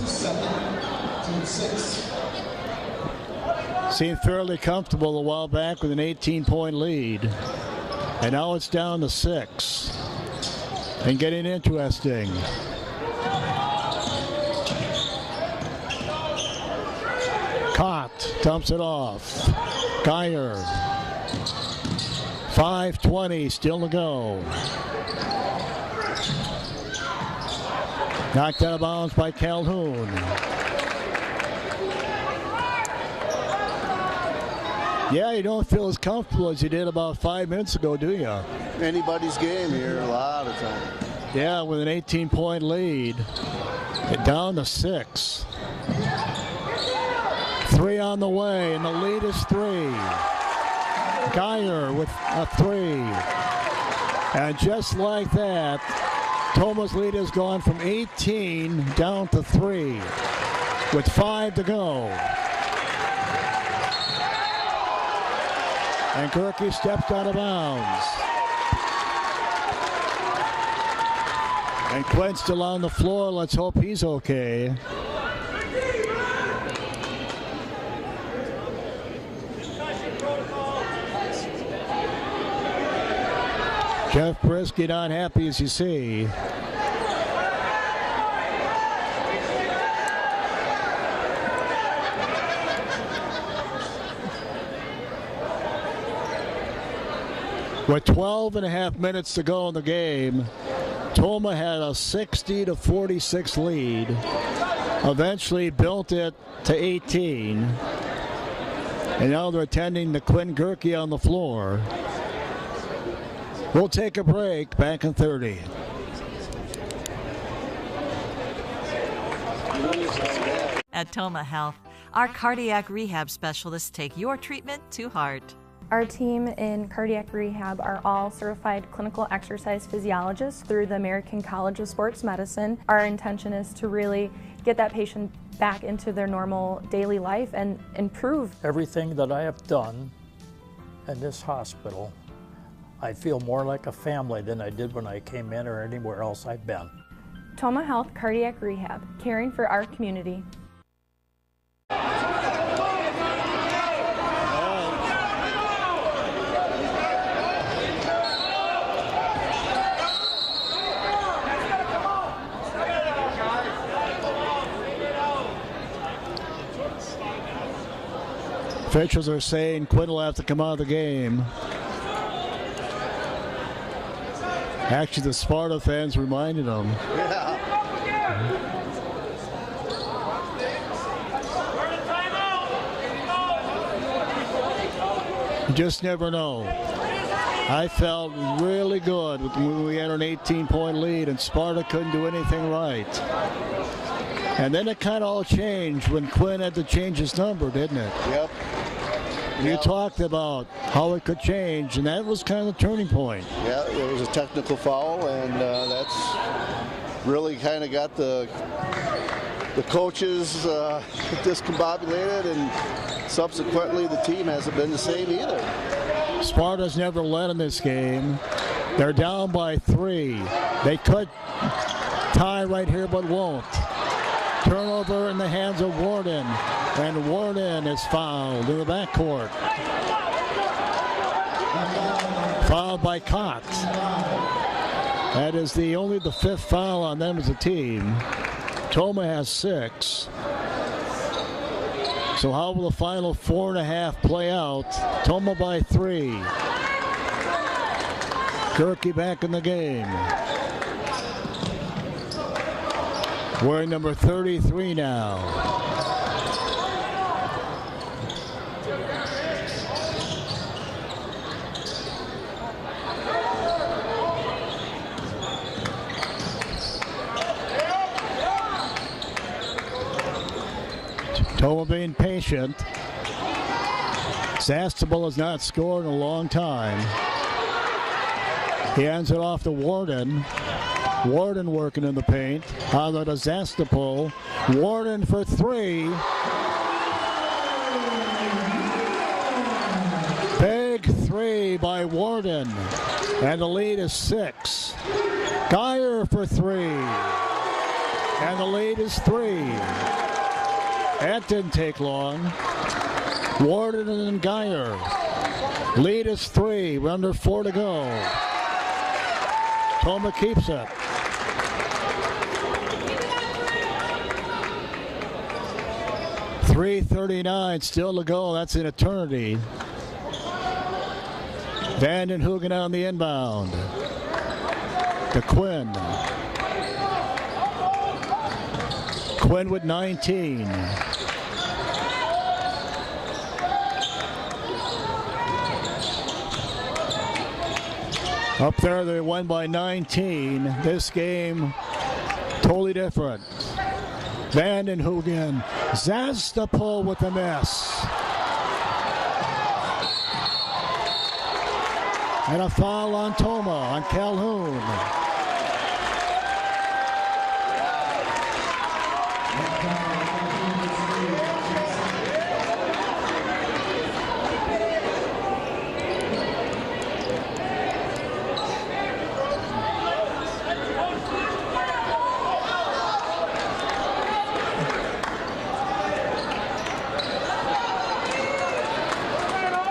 Seemed fairly comfortable a while back with an 18-point lead. And now it's down to 6. and getting interesting. Cott dumps it off. Geyer. 5:20 still to go. Knocked out of bounds by Calhoun. Yeah, you don't feel as comfortable as you did about 5 minutes ago, do you? Anybody's game here a lot of time. Yeah, with an 18-point lead. Down to 6. 3 on the way, and the lead is 3. Geyer with a 3. And just like that, Toma's lead has gone from 18 down to 3 with 5 to go. And Gerke steps out of bounds. And Quinn's still on the floor. Let's hope he's okay. Jeff Brisky not happy, as you see. With 12.5 minutes to go in the game, Toma had a 60-46 lead. Eventually built it to 18. And now they're attending to Quinn Gerke on the floor. We'll take a break. Back in 30. At Toma Health, our cardiac rehab specialists take your treatment to heart. Our team in cardiac rehab are all certified clinical exercise physiologists through the American College of Sports Medicine. Our intention is to really get that patient back into their normal daily life and improve. Everything that I have done in this hospital, I feel more like a family than I did when I came in or anywhere else I've been. Toma Health Cardiac Rehab, caring for our community. Officials are saying Quinn will have to come out of the game. Actually, the Sparta fans reminded him. Yeah. You just never know. I felt really good when we had an 18-point lead and Sparta couldn't do anything right. And then it kind of all changed when Quinn had to change his number, didn't it? Yep. You talked about how it could change, and that was kind of the turning point. Yeah, it was a technical foul, and that's really kind of got the coaches discombobulated, and subsequently the team hasn't been the same either. Sparta's never led in this game. They're down by 3. They could tie right here, but won't. Turnover in the hands of Warden, and Warden is fouled in the backcourt. Fouled by Cott. That is only the 5th foul on them as a team. Toma has 6. So how will the final 4.5 play out? Toma by 3. Gerke back in the game. Wearing number 33 now. Toma being patient. Zastable has not scored in a long time. He hands it off to Warden. Warden working in the paint. On the Zastapol. Warden for 3. Big 3 by Warden. And the lead is 6. Geyer for 3. And the lead is 3. That didn't take long. Warden and Geyer. Lead is 3. We're under 4 to go. Toma keeps it. .339 still to go. That's an eternity. Vandenhoogen on the inbound. To Quinn. Quinn with 19. Up there, they won by 19. This game, totally different. Vandenhoogen, Zastapol with a miss. And a foul on Toma, on Calhoun.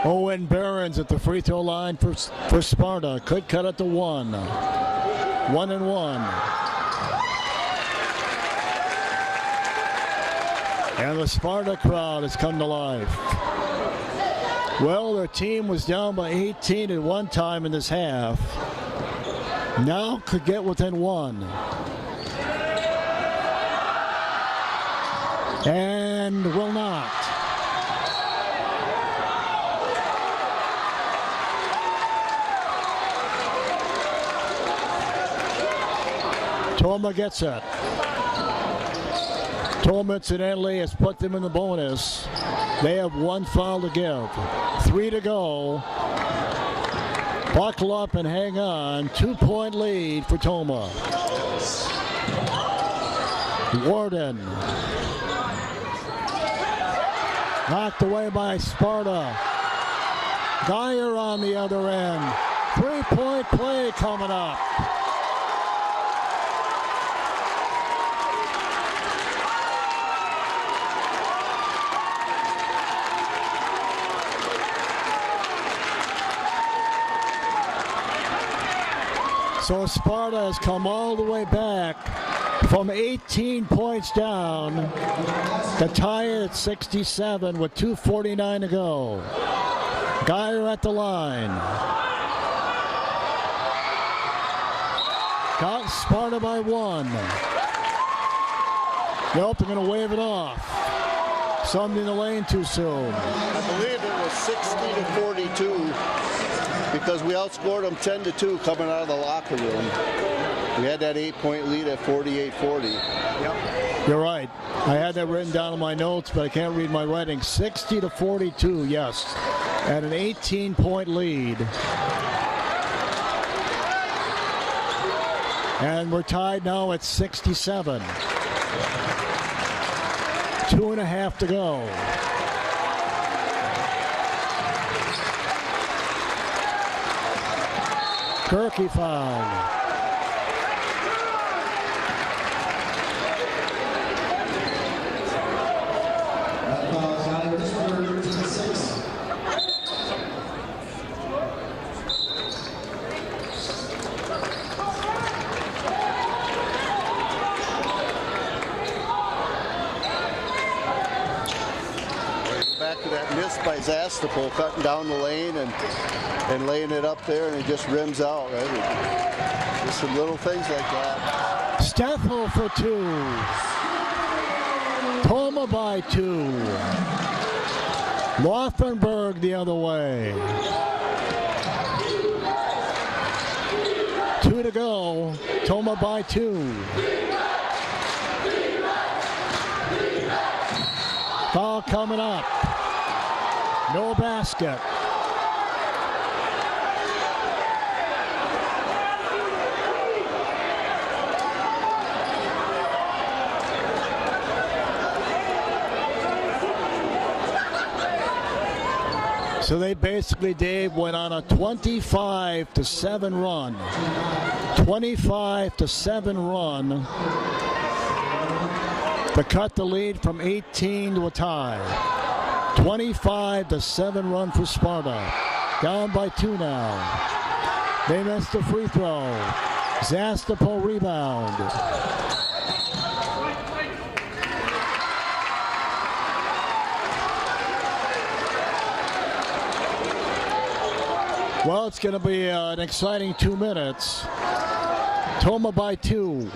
Owen Barons at the free throw line for Sparta. Could cut it to 1. 1-1. And the Sparta crowd has come to life. Well, their team was down by 18 at one time in this half. Now could get within 1. And will not. Toma gets it. Toma, incidentally, has put them in the bonus. They have 1 foul to give. 3 to go. Buckle up and hang on. 2-point lead for Toma. Warden. Knocked away by Sparta. Geyer on the other end. 3-point play coming up. So Sparta has come all the way back from 18 points down to tie it at 67 with 2:49 to go. Geyer at the line. Got Sparta by 1. Nope, they're going to wave it off. Something in the lane too soon. I believe it was 60-42. Because we outscored them 10-2 coming out of the locker room. We had that 8-point lead at 48-40. Yep. You're right. I had that written down in my notes, but I can't read my writing. 60-42, yes. At an 18-point lead. And we're tied now at 67. 2.5 to go. Kirky foul. Back to that miss by Zastapol, cutting down the lane and laying it up there, and it just rims out, right? Just some little things like that. Steffel for 2. Toma by 2. Laufenberg the other way. 2 to go. Toma by 2. Foul coming up. No basket. So they basically, Dave, went on a 25-7 run. 25-7 run to cut the lead from 18 to a tie. 25-7 run for Sparta. Down by 2 now. They missed the free throw. Zastapol rebound. Well, it's going to be an exciting 2 minutes. Toma by 2.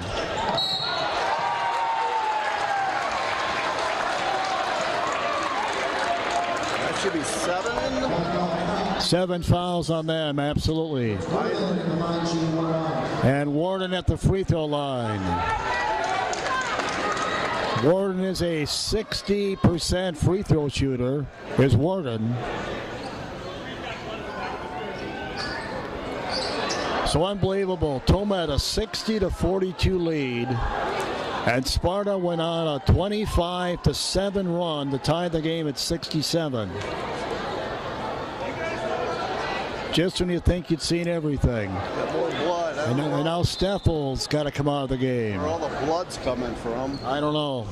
That should be 7. 7 fouls on them, absolutely. And Warden at the free throw line. Warden is a 60% free throw shooter. Here's Warden. So unbelievable. Toma had a 60-42 lead. And Sparta went on a 25-7 run to tie the game at 67. Just when you think you'd seen everything. Got more blood. And now Steffel's got to come out of the game. Where all the blood's coming from. I don't know.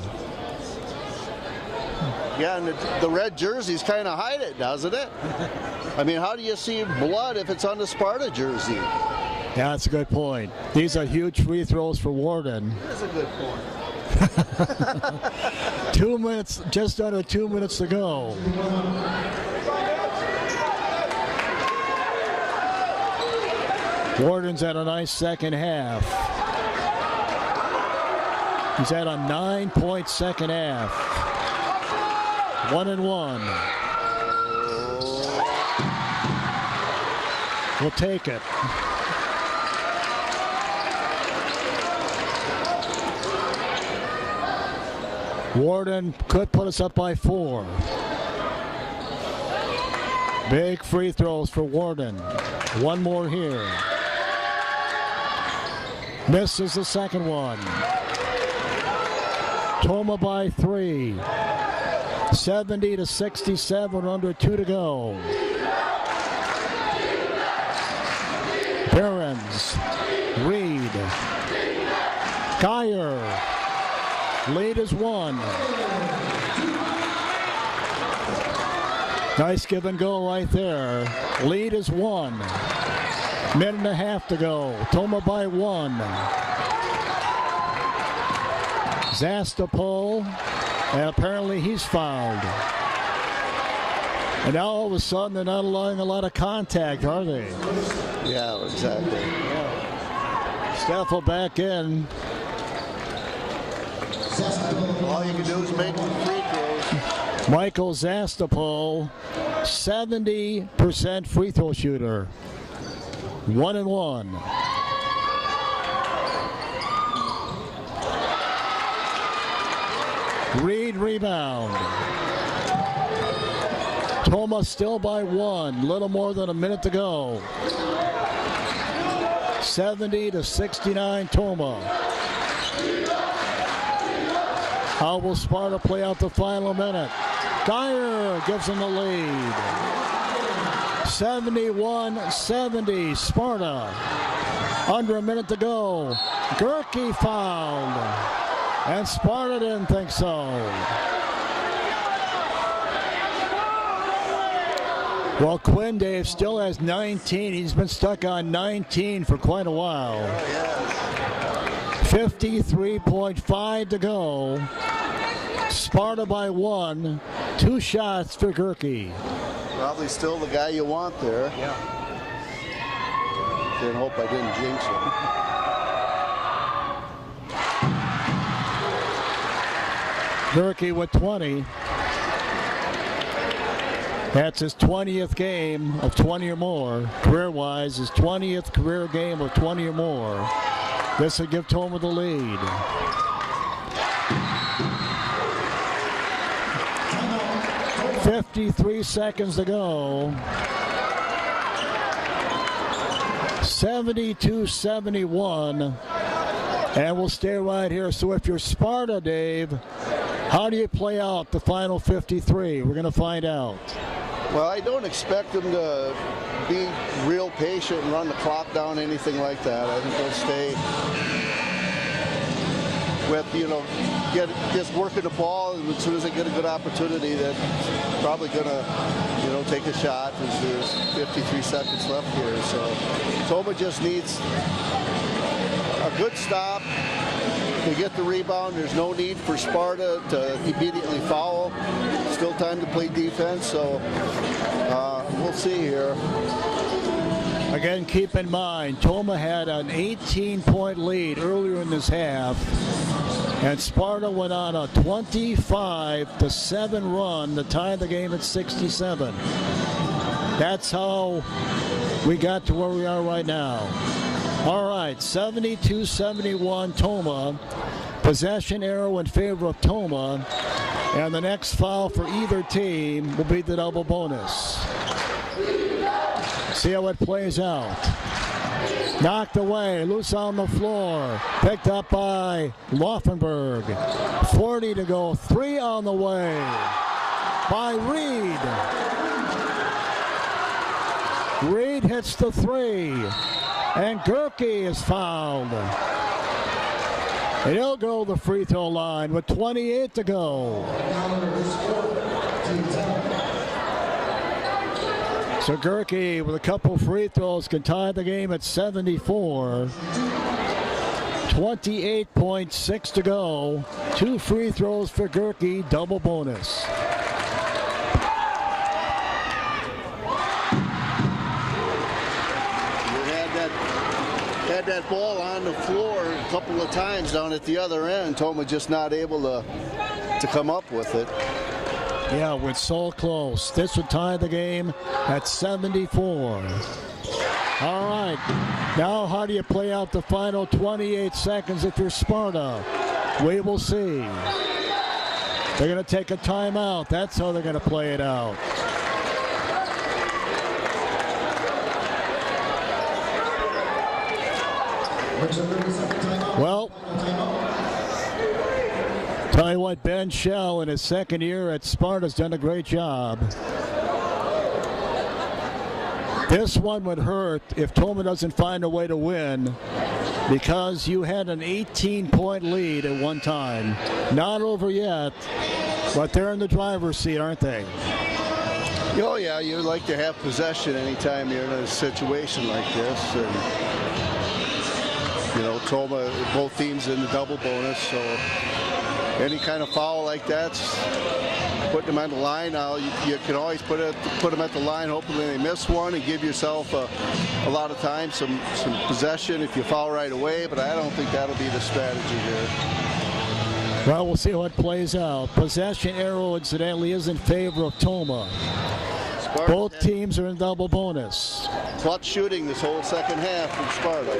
Yeah, and the red jerseys kind of hide it, doesn't it? I mean, how do you see blood if it's on the Sparta jersey? Yeah, that's a good point. These are huge free throws for Warden. That's a good point. 2 minutes, just under 2 minutes to go. Warden's had a nice second half. He's had a 9-point second half. 1-1. We'll take it. Warden could put us up by 4. Big free throws for Warden. One more here. Misses the second one. Toma by 3. 70-67, under 2 to go. Behrens, Reed, Geyer. Lead is 1. Nice give and go right there. Lead is 1. Minute and a half to go. Toma by 1. Zastapol, and apparently he's fouled. And now all of a sudden they're not allowing a lot of contact, are they? Yeah, exactly. Yeah. Steffel back in. All you can do is make free throws. Michael Zastapol, 70% free throw shooter. 1-1. Reed rebound. Toma still by 1. Little more than a minute to go. 70-69 Toma. How will Sparta play out the final minute? Geyer gives them the lead. 71-70 Sparta. Under a minute to go. Gerke fouled. And Sparta didn't think so. Well, Quinn Dave still has 19. He's been stuck on 19 for quite a while. 53.5 to go. Sparta by 1. 2 shots for Gerke. Probably still the guy you want there. Yeah. Didn't hope I didn't jinx him. Gerke with 20. That's his 20th game of 20 or more. Career-wise, his 20th career game of 20 or more. This will give Toma the lead. .53 seconds to go. 72-71. And we'll stay right here. So if you're Sparta, Dave, how do you play out the final 53? We're going to find out. Well, I don't expect them to be real patient and run the clock down, anything like that. I think they'll stay with, just working the ball, and as soon as they get a good opportunity, they're probably going to, take a shot, as there's 53 seconds left here. So Toma just needs good stop. They get the rebound. There's no need for Sparta to immediately foul. Still time to play defense, so we'll see here. Again, keep in mind, Toma had an 18-point lead earlier in this half, and Sparta went on a 25-7 run to tie the game at 67. That's how we got to where we are right now. All right, 72-71 Toma. Possession arrow in favor of Toma. And the next foul for either team will be the double bonus. See how it plays out. Knocked away, loose on the floor. Picked up by Laufenberg. 40 to go, 3 on the way by Reed. Reed hits the 3. And Gerke is fouled. And he'll go to the free throw line with 28 to go. So Gerke, with a couple free throws, can tie the game at 74. 28.6 to go. 2 free throws for Gerke, double bonus. Had that ball on the floor a couple of times down at the other end. Toma just not able to come up with it. Yeah, we're so close. This would tie the game at 74. All right. Now how do you play out the final 28 seconds if you're Sparta? We will see. They're going to take a timeout. That's how they're going to play it out. Well, tell you what, Ben Schell in his second year at Sparta has done a great job. This one would hurt if Toma doesn't find a way to win, because you had an 18-point lead at one time. Not over yet, but they're in the driver's seat, aren't they? Oh yeah, you'd like to have possession anytime you're in a situation like this. And you know, Toma, both teams in the double bonus, so any kind of foul like that's putting them on the line. Now you can always put them at the line, hopefully they miss one, and give yourself a lot of time, some possession if you foul right away, but I don't think that'll be the strategy here. Well, we'll see how it plays out. Possession arrow, incidentally, is in favor of Toma. Sparta, both teams are in double bonus. Clutch shooting this whole second half from Sparta.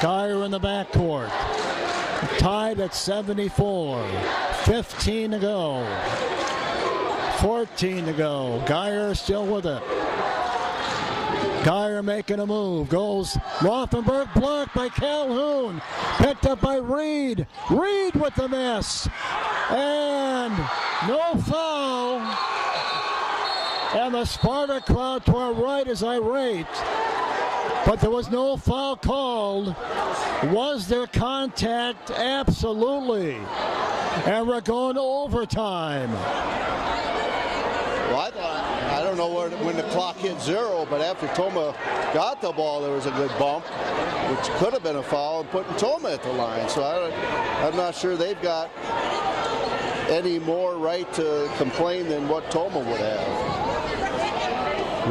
Geyer in the backcourt. Tied at 74. 15 to go. 14 to go. Geyer still with it. Geyer making a move. Goes Laufenberg, blocked by Calhoun. Picked up by Reed. Reed with the miss. And no foul. And the Sparta crowd to our right is irate. But there was no foul called. Was there contact? Absolutely. And we're going to overtime. Well, I don't know when the clock hit 0, but after Toma got the ball, there was a good bump, which could have been a foul, and putting Toma at the line. So I'm not sure they've got any more right to complain than what Toma would have.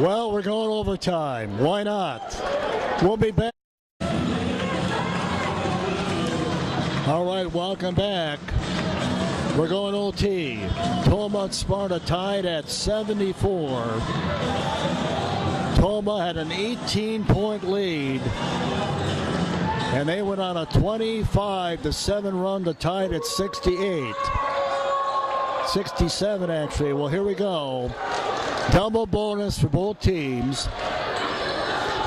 Well, we're going overtime. Why not? We'll be back. All right, welcome back. We're going OT. Toma and Sparta tied at 74. Toma had an 18-point lead, and they went on a 25-7 run to tie it at 68. 67, actually. Well, here we go. Double bonus for both teams.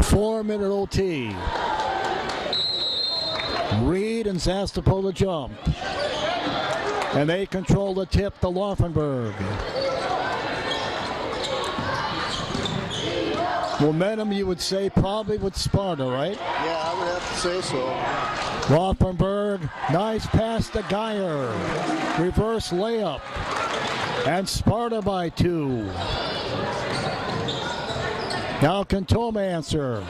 4-minute OT. Reed and Zastapol jump. And they control the tip to Laufenberg. Momentum, you would say, probably with Sparta, right? Yeah, I would have to say so. Laufenberg, nice pass to Geyer. Reverse layup. And Sparta by 2. Now can Toma answer?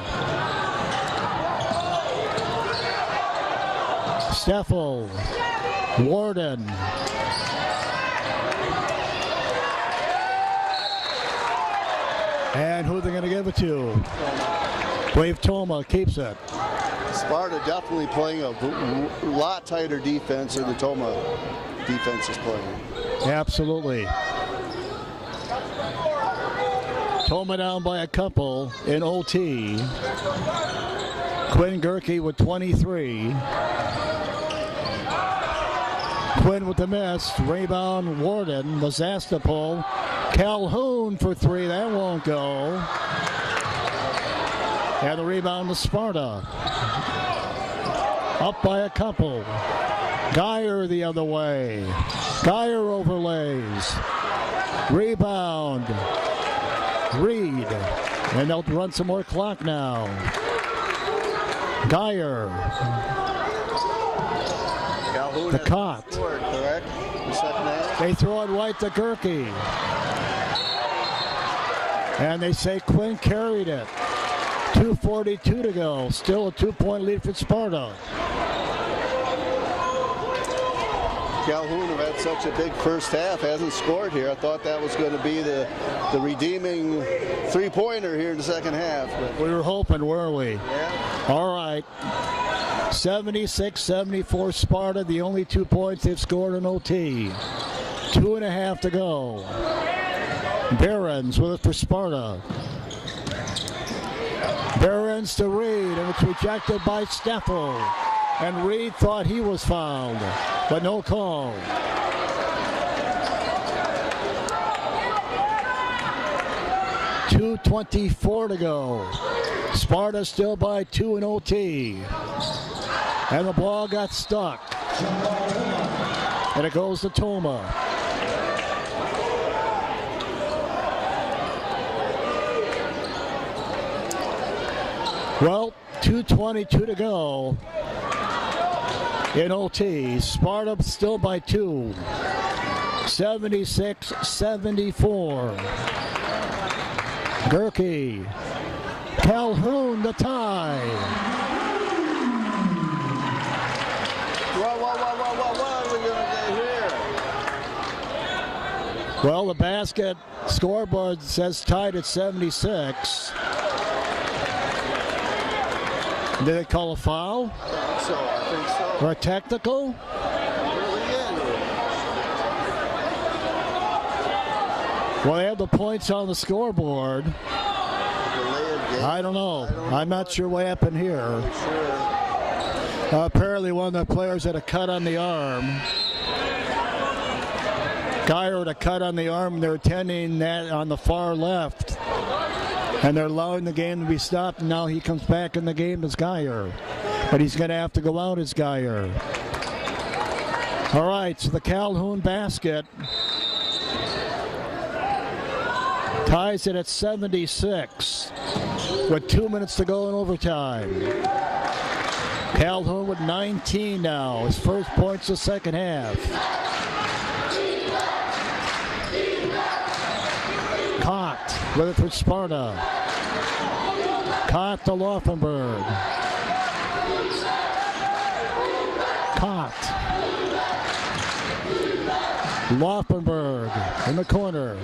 Steffel, Warden. And who are they going to give it to? Wave Toma keeps it. Sparta definitely playing a lot tighter defense than the Toma defense is playing. Absolutely. Toma down by a couple in OT. Quinn Gerke with 23. Quinn with the miss. Rebound Warden. Mazastopol. Calhoun for three. That won't go. And the rebound to Sparta. Up by a couple. Geyer the other way. Geyer overlays. Rebound. Reed. And they'll run some more clock now. Geyer. Calhoun The caught. Scored, correct? The second half. They throw it right to Gerke. And they say Quinn carried it. 2:42 to go. Still a 2-point lead for Sparta. Calhoun have had such a big first half, hasn't scored here. I thought that was going to be the redeeming three-pointer here in the second half. But We were hoping, weren't we? yeah. All right. 76-74 Sparta, the only 2 points they've scored in OT. 2.5 to go. Behrens with it for Sparta. Behrens to Reed, and it's rejected by Steffel. And Reed thought he was fouled, but no call. .224 to go. Sparta still by 2 in OT. And the ball got stuck. And it goes to Toma. Well, 2:22 to go in OT. Sparta still by 2. 76-74. Gerke. Calhoun the tie. What are we going to get here? Well, the basket scoreboard says tied at 76. Did they call a foul? I think so. Or a technical? Well, they have the points on the scoreboard. I don't know. I'm not sure what happened here. Apparently one of the players had a cut on the arm. Geyer had a cut on the arm, and they're attending that on the far left. And they're allowing the game to be stopped, and now he comes back in the game as Geyer. But he's going to have to go out as Geyer. All right, so the Calhoun basket ties it at 76 with 2 minutes to go in overtime. Calhoun with 19 now. His first points the second half. Caught with it for Sparta. Caught to Laufenberg. Caught. Laufenberg in the corner.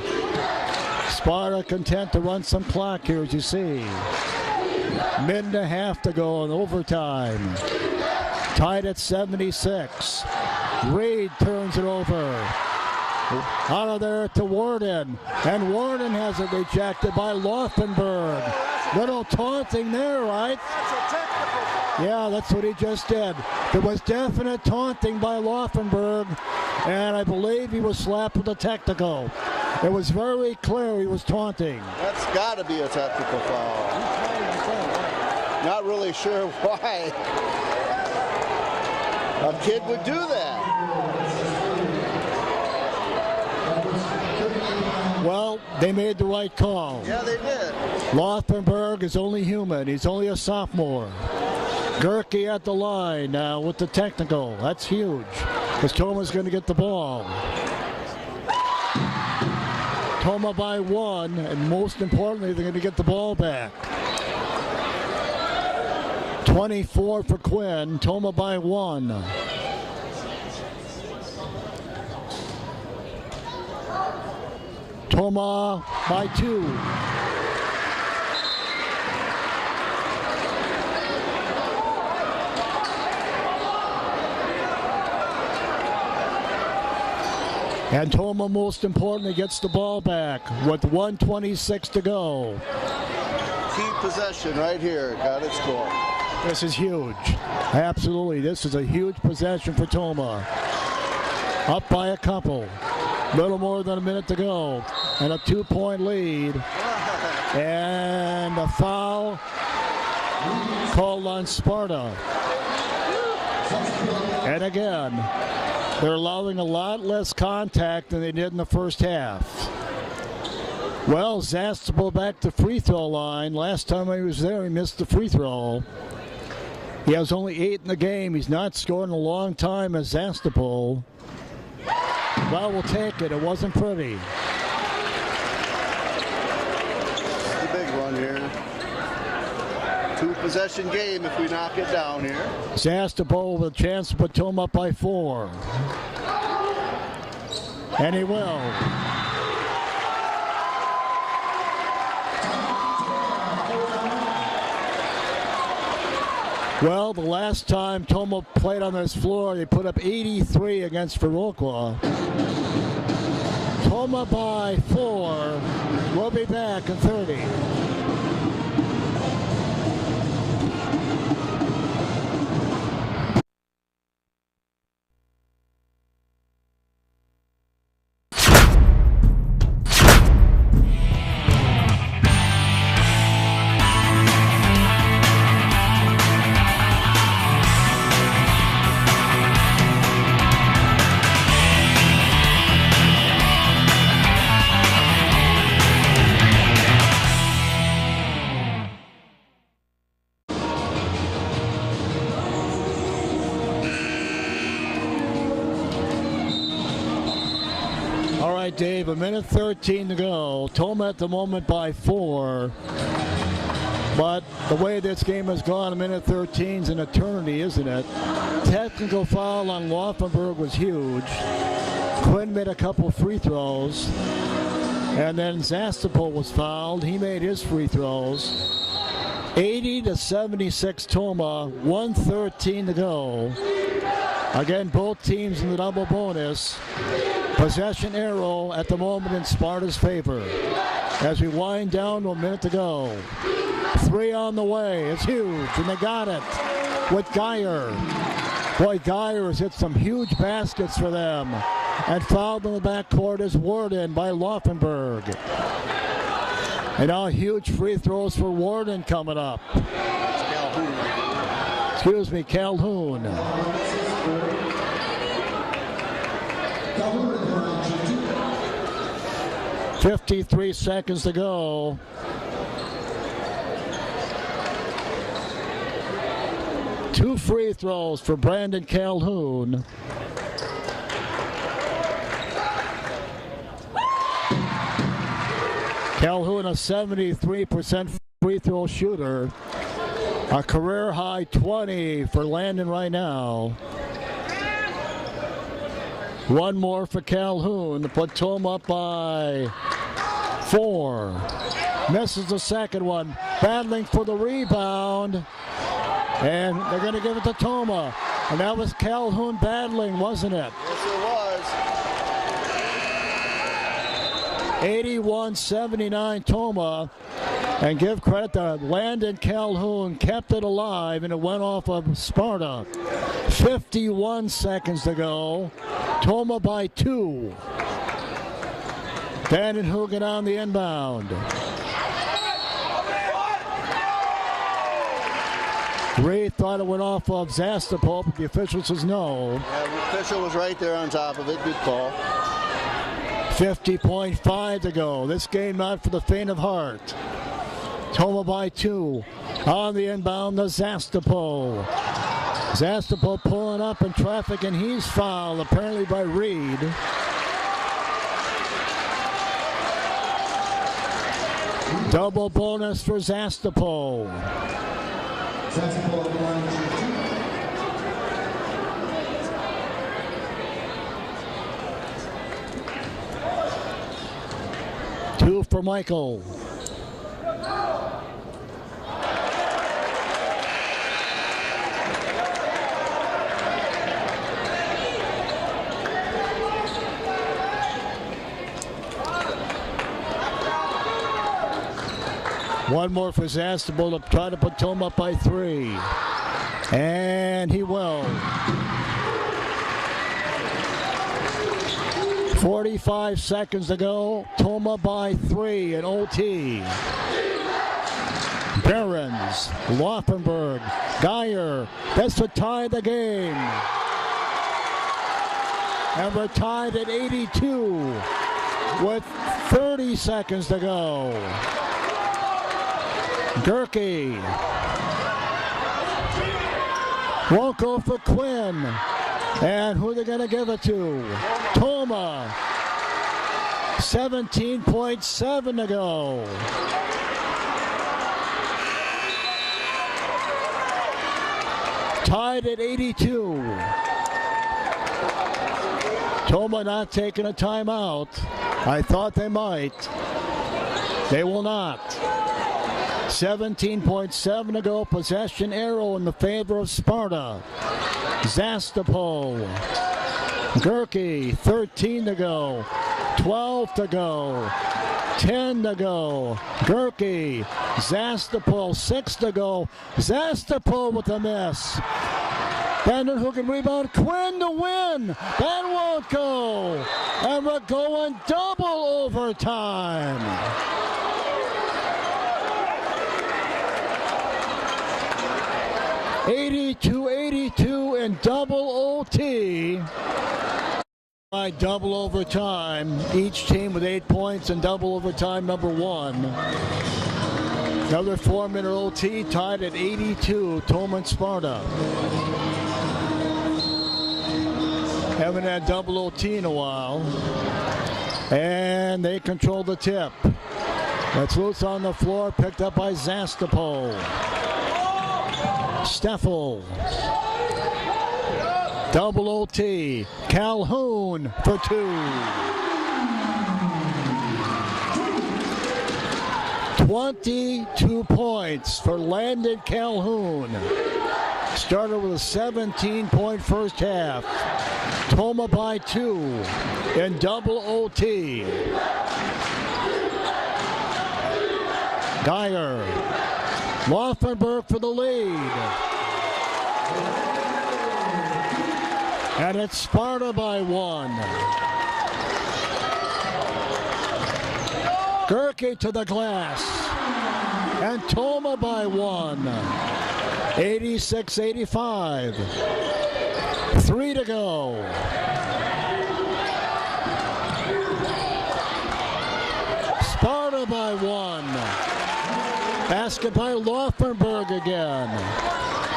Sparta content to run some clock here, as you see. Minute and a half to go in overtime. Tied at 76. Reed turns it over. Out of there to Warden. And Warden has it rejected by Laufenberg. Little taunting there, right? Yeah, that's what he just did. There was definite taunting by Laufenberg, and I believe he was slapped with a technical. It was very clear he was taunting. That's got to be a technical foul. Not really sure why a kid would do that. Well, they made the right call. Yeah, they did. Laufenberg is only human. He's only a sophomore. Gerke at the line now with the technical. That's huge, because Toma's going to get the ball. Toma by 1, and most importantly, they're going to get the ball back. 24 for Quinn. Toma by 1. Toma by 2. And Toma, most importantly, gets the ball back with 1:26 to go. Key possession right here. Got it scored. This is huge. Absolutely. This is a huge possession for Toma. Up by a couple. Little more than a minute to go. And a 2-point lead. And a foul called on Sparta. And again, they're allowing a lot less contact than they did in the first half. Well, Zastapel back to free throw line. Last time he was there, he missed the free throw. He has only 8 in the game. He's not scored in a long time as Zastapel. Well, we'll take it. It wasn't pretty. The big one here. 2-possession game if we knock it down here. Zastapel with a chance to put Toma up by 4. And he will. Well, the last time Toma played on this floor, they put up 83 against Viroqua. Toma by 4. We'll be back in 30. Dave, a minute 13 to go. Toma at the moment by 4. But the way this game has gone, a minute 13 is an eternity, isn't it? Technical foul on Laufenberg was huge. Quinn made a couple free throws. And then Zastapel was fouled. He made his free throws. 80-76 Toma, 1:13 to go. Again, both teams in the double bonus. Possession arrow at the moment in Sparta's favor. As we wind down to a minute to go. 3 on the way. It's huge, and they got it with Geyer. Boy, Geyer has hit some huge baskets for them. And fouled in the backcourt is Warden by Laufenberg. And now huge free throws for Warden coming up. Excuse me, Calhoun. 53 seconds to go. Two free throws for Brandon Calhoun. Calhoun, a 73% free throw shooter. A career high 20 for Landon right now. One more for Calhoun to put Toma up by 4. Misses the second one. Battling for the rebound. And they're going to give it to Toma. And that was Calhoun battling, wasn't it? Yes, it was. 81-79 Toma. And give credit to Landon Calhoun. Kept it alive, and it went off of Sparta. 51 seconds to go. Toma by 2. Vanden Heugen on the inbound. Ray thought it went off of Zastapel, but the official says no. Yeah, the official was right there on top of it. Good call. 50.5 to go. This game not for the faint of heart. Toma by 2. On the inbound, the Zastapel. Zastapel pulling up in traffic, and he's fouled, apparently by Reed. Double bonus for Zastapel. Two for Michael. One more for Zastapol to try to put Toma up by 3. And he will. 45 seconds to go. Toma by 3 in OT. Behrens, Laufenberg, Geyer. That's to tie the game. And we're tied at 82 with 30 seconds to go. Gerke won't go for Quinn. And who are they going to give it to? Toma. 17.7 to go. Tied at 82. Toma not taking a timeout. I thought they might. They will not. 17.7 to go. Possession arrow in the favor of Sparta. Zastapol. Gerke, 13 to go. 12 to go. 10 to go. Gerke. Zastapol, 6 to go. Zastapol with a miss. Bandon who can rebound. Quinn to win. That won't go. And we're going double overtime. 82-82 in double OT. By double overtime, each team with 8 points in double overtime number 1. Another 4-minute OT tied at 82, Toma and Sparta. Haven't had double OT in a while. And they control the tip. That's loose on the floor, picked up by Zastapol. Steffel. Double OT. Calhoun for 2. 22 points for Landon Calhoun. Started with a 17-point first half. Toma by 2 in double OT. Geyer. Laufenberg for the lead. And it's Sparta by 1. Gerke to the glass. And Toma by 1. 86-85. 3 to go. Sparta by 1. Basket by Laufenberg again.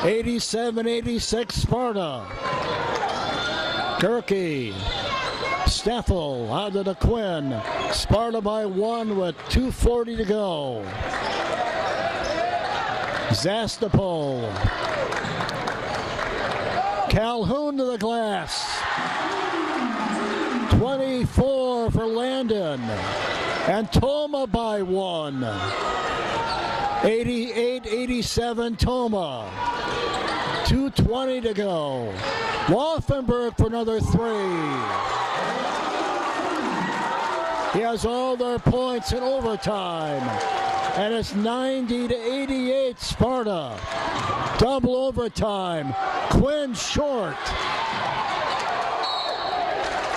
87-86 Sparta. Gerke. Steffel out to the Quinn. Sparta by 1 with 2:40 to go. Zastapol. Calhoun to the glass. 24 for Landon. And Toma by 1. 88-87 Toma. 2:20 to go. Laufenberg for another 3. He has all their points in overtime. And it's 90-88 Sparta. Double overtime. Quinn short.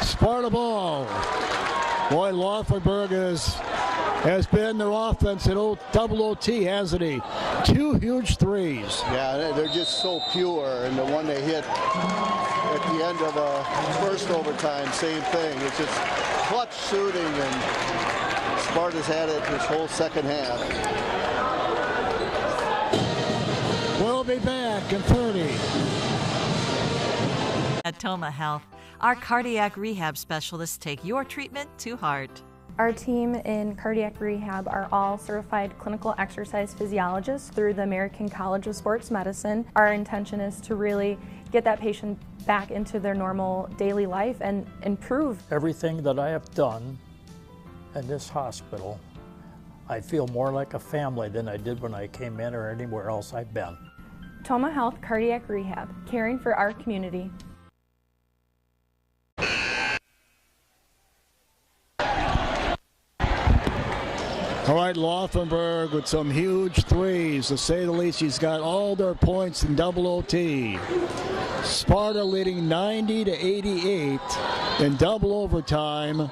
Sparta ball. Boy, Laufenberg has been their offense in double OT, hasn't he? 2 huge threes. Yeah, they're just so pure. And the one they hit at the end of a first overtime, same thing. It's just clutch shooting, and Sparta's had it this whole second half. We'll be back in 30. At Toma Health, our cardiac rehab specialists take your treatment to heart. Our team in cardiac rehab are all certified clinical exercise physiologists through the American College of Sports Medicine. Our intention is to really get that patient back into their normal daily life and improve. Everything that I have done in this hospital, I feel more like a family than I did when I came in or anywhere else I've been. Toma Health Cardiac Rehab, caring for our community. All right, Laufenberg with some huge threes. To say the least, he's got all their points in double OT. Sparta leading 90-88 in double overtime.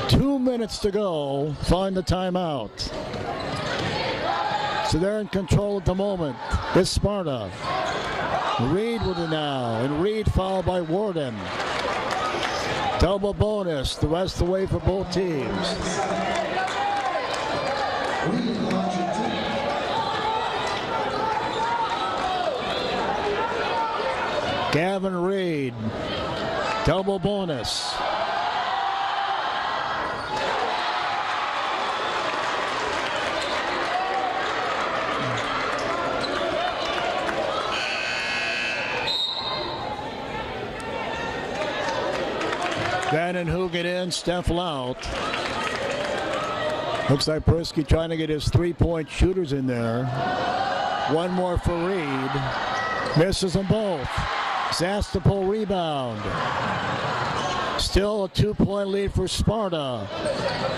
2 minutes to go. Find the timeout. So they're in control at the moment. It's Sparta. Reed with it now, and Reed fouled by Warden. Double bonus the rest of the way for both teams. Gavin Reed, double bonus. Van Hoogen in, Steffel out. Looks like Persky trying to get his three-point shooters in there. One more for Reed. Misses them both. Zastapol rebound. Still a 2-point lead for Sparta.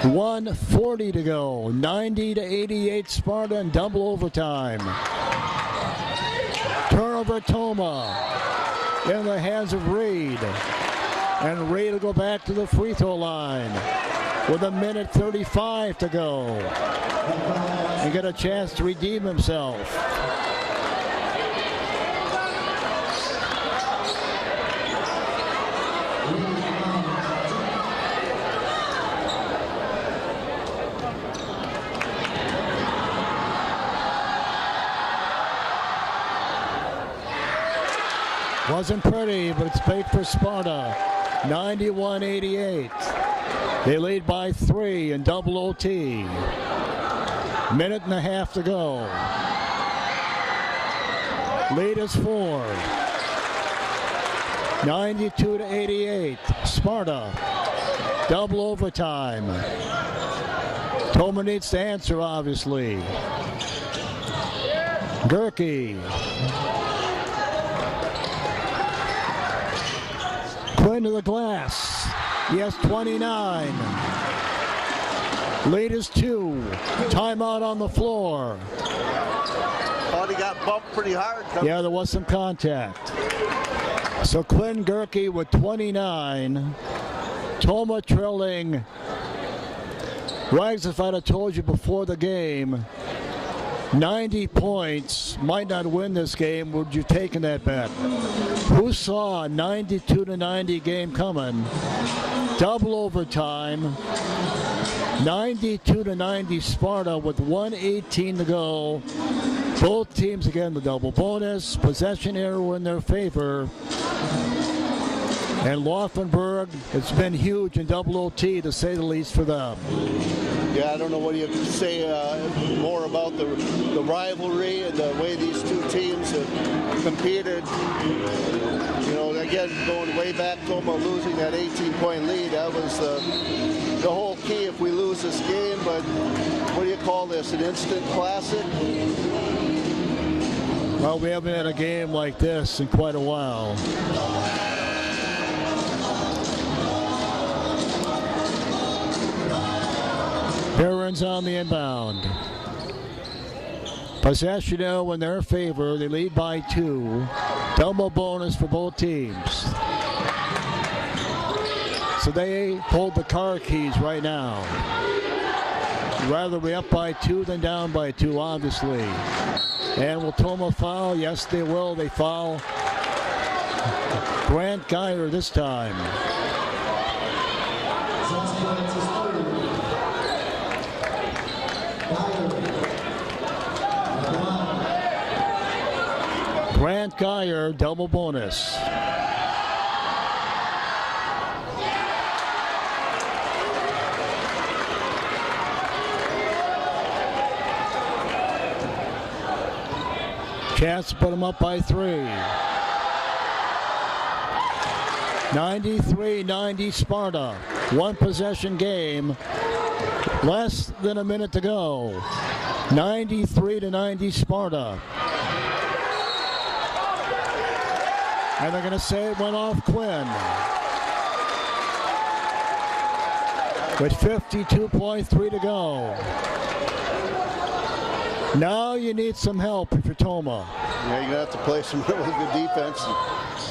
1:40 to go. 90-88 Sparta in double overtime. Turnover Toma in the hands of Reed. And Reed will go back to the free throw line with 1:35 to go. And get a chance to redeem himself. Wasn't pretty, but it's paid for Sparta. 91-88. They lead by 3 in double OT. Minute and a half to go. Lead is 4. 92-88. Sparta. Double overtime. Toma needs to answer, obviously. Gerke. Quinn to the glass. He has 29. Lead is 2. Timeout on the floor. Thought he got bumped pretty hard. Yeah, there was some contact. So Quinn Gerke with 29. Toma trailing. Wags, if I'd have told you before the game, 90 points might not win this game, would you taken that bet? Who saw a 92-90 game coming? Double overtime. 92-90 Sparta with 1:18 to go. Both teams again the double bonus. Possession arrow in their favor. And Laufenberg, it's been huge in double OT to say the least for them. Yeah, I don't know what you can say more about the rivalry and the way these two teams have competed. You know, again, going way back, Toma losing that 18-point lead, that was the whole key if we lose this game. But what do you call this, an instant classic? Well, we haven't had a game like this in quite a while. Barron's on the inbound. Possession now in their favor. They lead by 2. Double bonus for both teams. So they hold the car keys right now. Rather be up by 2 than down by 2, obviously. And will Toma foul? Yes, they will. They foul Grant Geyer this time. Grant Geyer, double bonus. Chance to put them up by 3. 93-90 Sparta. One possession game. Less than a minute to go. 93-90 Sparta. And they're going to say it went off Quinn. With 52.3 to go. Now you need some help if you're Toma. Yeah, you're going to have to play some really good defense and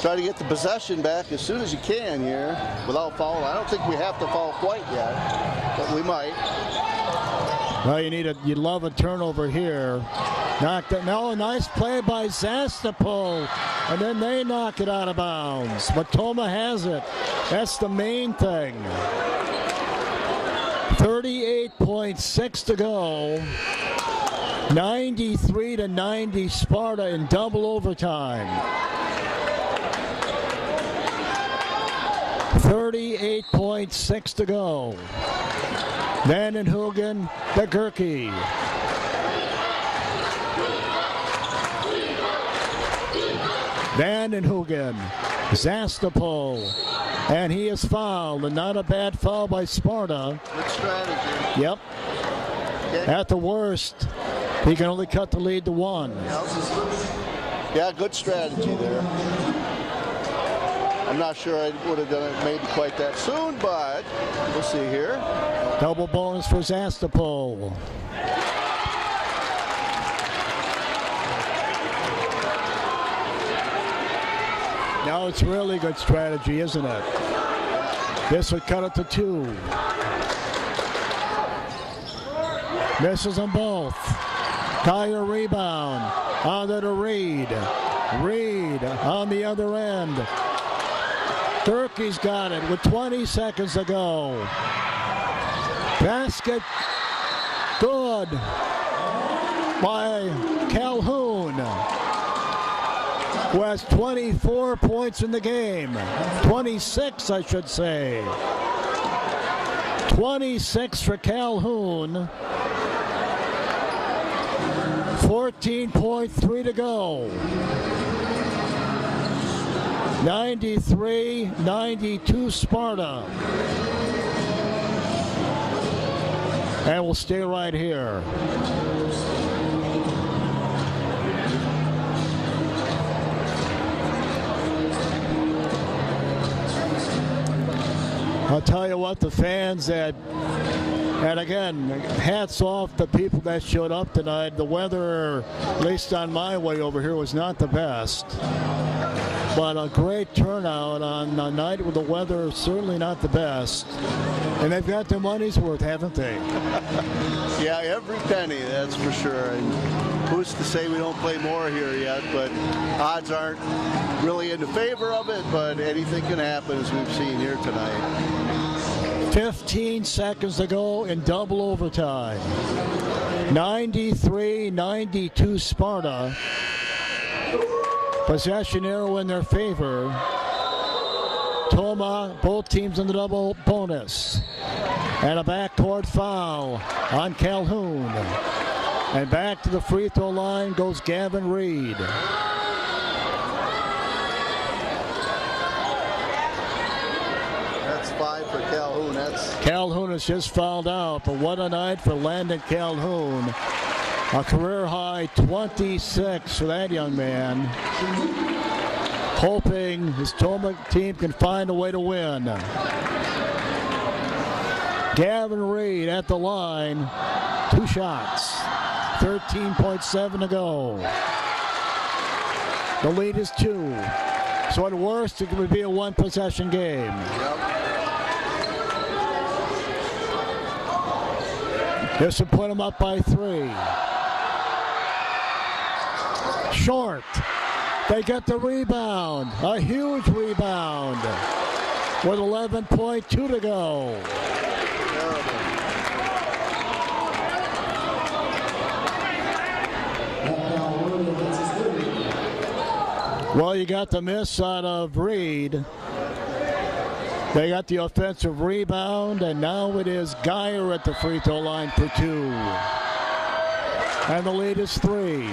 try to get the possession back as soon as you can here without fouling. I don't think we have to foul quite yet, but we might. Well, you'd love a turnover here. Knocked it. No, nice play by Zastapol, and then they knock it out of bounds. But Toma has it. That's the main thing. 38.6 to go. 93-90 Sparta in double overtime. 38.6 to go. Vanden Heugen, the Gerke. Vanden Heugen, Zastapol, and he is fouled, and not a bad foul by Sparta. Good strategy. Yep. Okay. At the worst, he can only cut the lead to 1. Yeah, good strategy there. I'm not sure I would have done it maybe quite that soon, but we'll see here. Double bonus for Zastapol. Now it's really good strategy, isn't it? This would cut it to 2. Misses them both. Kyer rebound. On to Reed. Reed on the other end. Gerke's got it with 20 seconds to go. Basket good by Calhoun, who has 24 points in the game. 26, I should say. 26 for Calhoun. 14.3 to go. 93-92 Sparta. And we'll stay right here. I'll tell you what, the fans that, and again, hats off to people that showed up tonight. The weather, at least on my way over here, was not the best. But a great turnout on a night with the weather certainly not the best. And they've got their money's worth, haven't they? Yeah, every penny, that's for sure. And who's to say we don't play more here yet, but odds aren't really in the favor of it, but anything can happen as we've seen here tonight. 15 seconds to go in double overtime. 93-92 Sparta. Possession arrow in their favor. Toma, both teams in the double bonus. And a backcourt foul on Calhoun. And back to the free throw line goes Gavin Reed. That's 5 for Calhoun. Calhoun has just fouled out, but what a night for Landon Calhoun. A career high 26 for that young man. Hoping his Toma team can find a way to win. Gavin Reed at the line. 2 shots. 13.7 to go. The lead is 2. So at worst, it would be a 1 possession game. This will put him up by 3. Short. They get the rebound. A huge rebound. With 11.2 to go. Well, you got the miss out of Reed. They got the offensive rebound, and now it is Geyer at the free throw line for 2. And the lead is 3.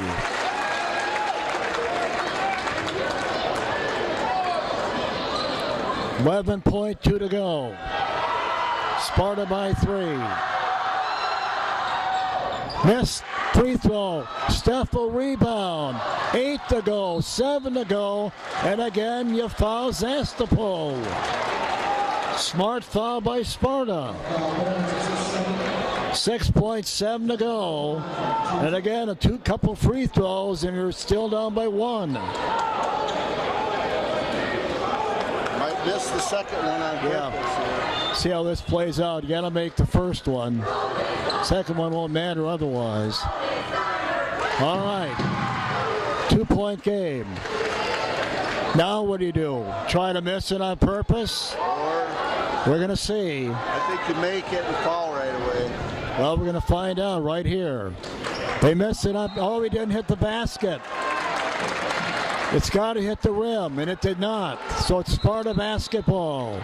11.2 to go. Sparta by 3. Missed free throw. Steph will rebound. 8 to go, 7 to go, and again you foul Zastapol. Smart foul by Sparta. 6.7 to go, and again a couple free throws, and you're still down by 1. Might miss the second one on purpose. See how this plays out. You got to make the first one. Second one won't matter otherwise. All right. 2-point game. Now what do? Try to miss it on purpose? Or We're going to see. I think you make it and fall right away. Well, we're going to find out right here. They missed it up. Oh, he didn't hit the basket. It's got to hit the rim, and it did not. So it's Sparta basketball.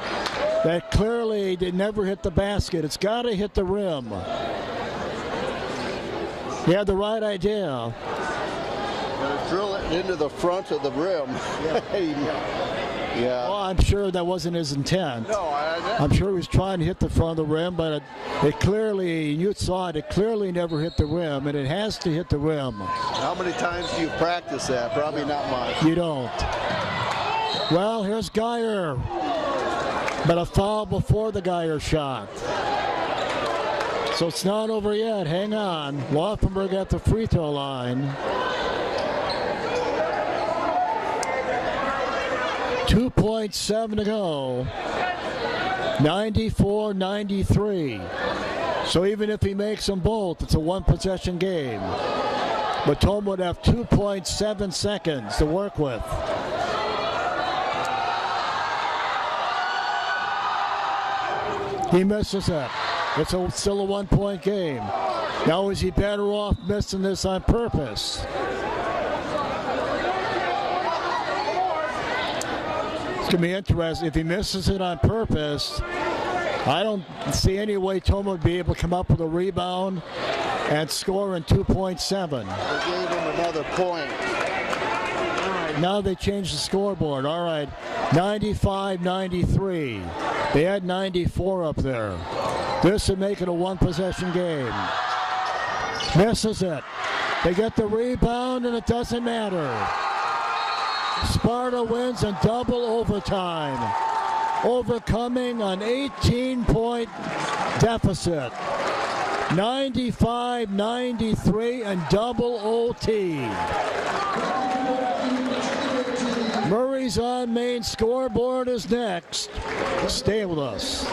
That clearly did never hit the basket. It's got to hit the rim. He had the right idea. Drill it into the front of the rim. Yeah. Well, I'm sure that wasn't his intent. No, I'm sure he was trying to hit the front of the rim, but it clearly, you saw it, it clearly never hit the rim, and it has to hit the rim. How many times do you practice that? Probably not much. You don't. Well, here's Geyer, but a foul before the Geyer shot. So it's not over yet. Hang on. Laufenberg at the free throw line. 2.7 to go. 94-93. So even if he makes them both, it's a one-possession game. But Tom would have 2.7 seconds to work with. He misses it. It's still a one-point game. Now is he better off missing this on purpose? It's going to be interesting. If he misses it on purpose, I don't see any way Tom would be able to come up with a rebound and score in 2.7. They gave him another point. Now they changed the scoreboard. All right, 95-93. They had 94 up there. This would make it a one-possession game. Misses it. They get the rebound, and it doesn't matter. Sparta wins in double overtime, overcoming an 18-point deficit. 95-93 and double OT. Murray's on main scoreboard is next. Stay with us.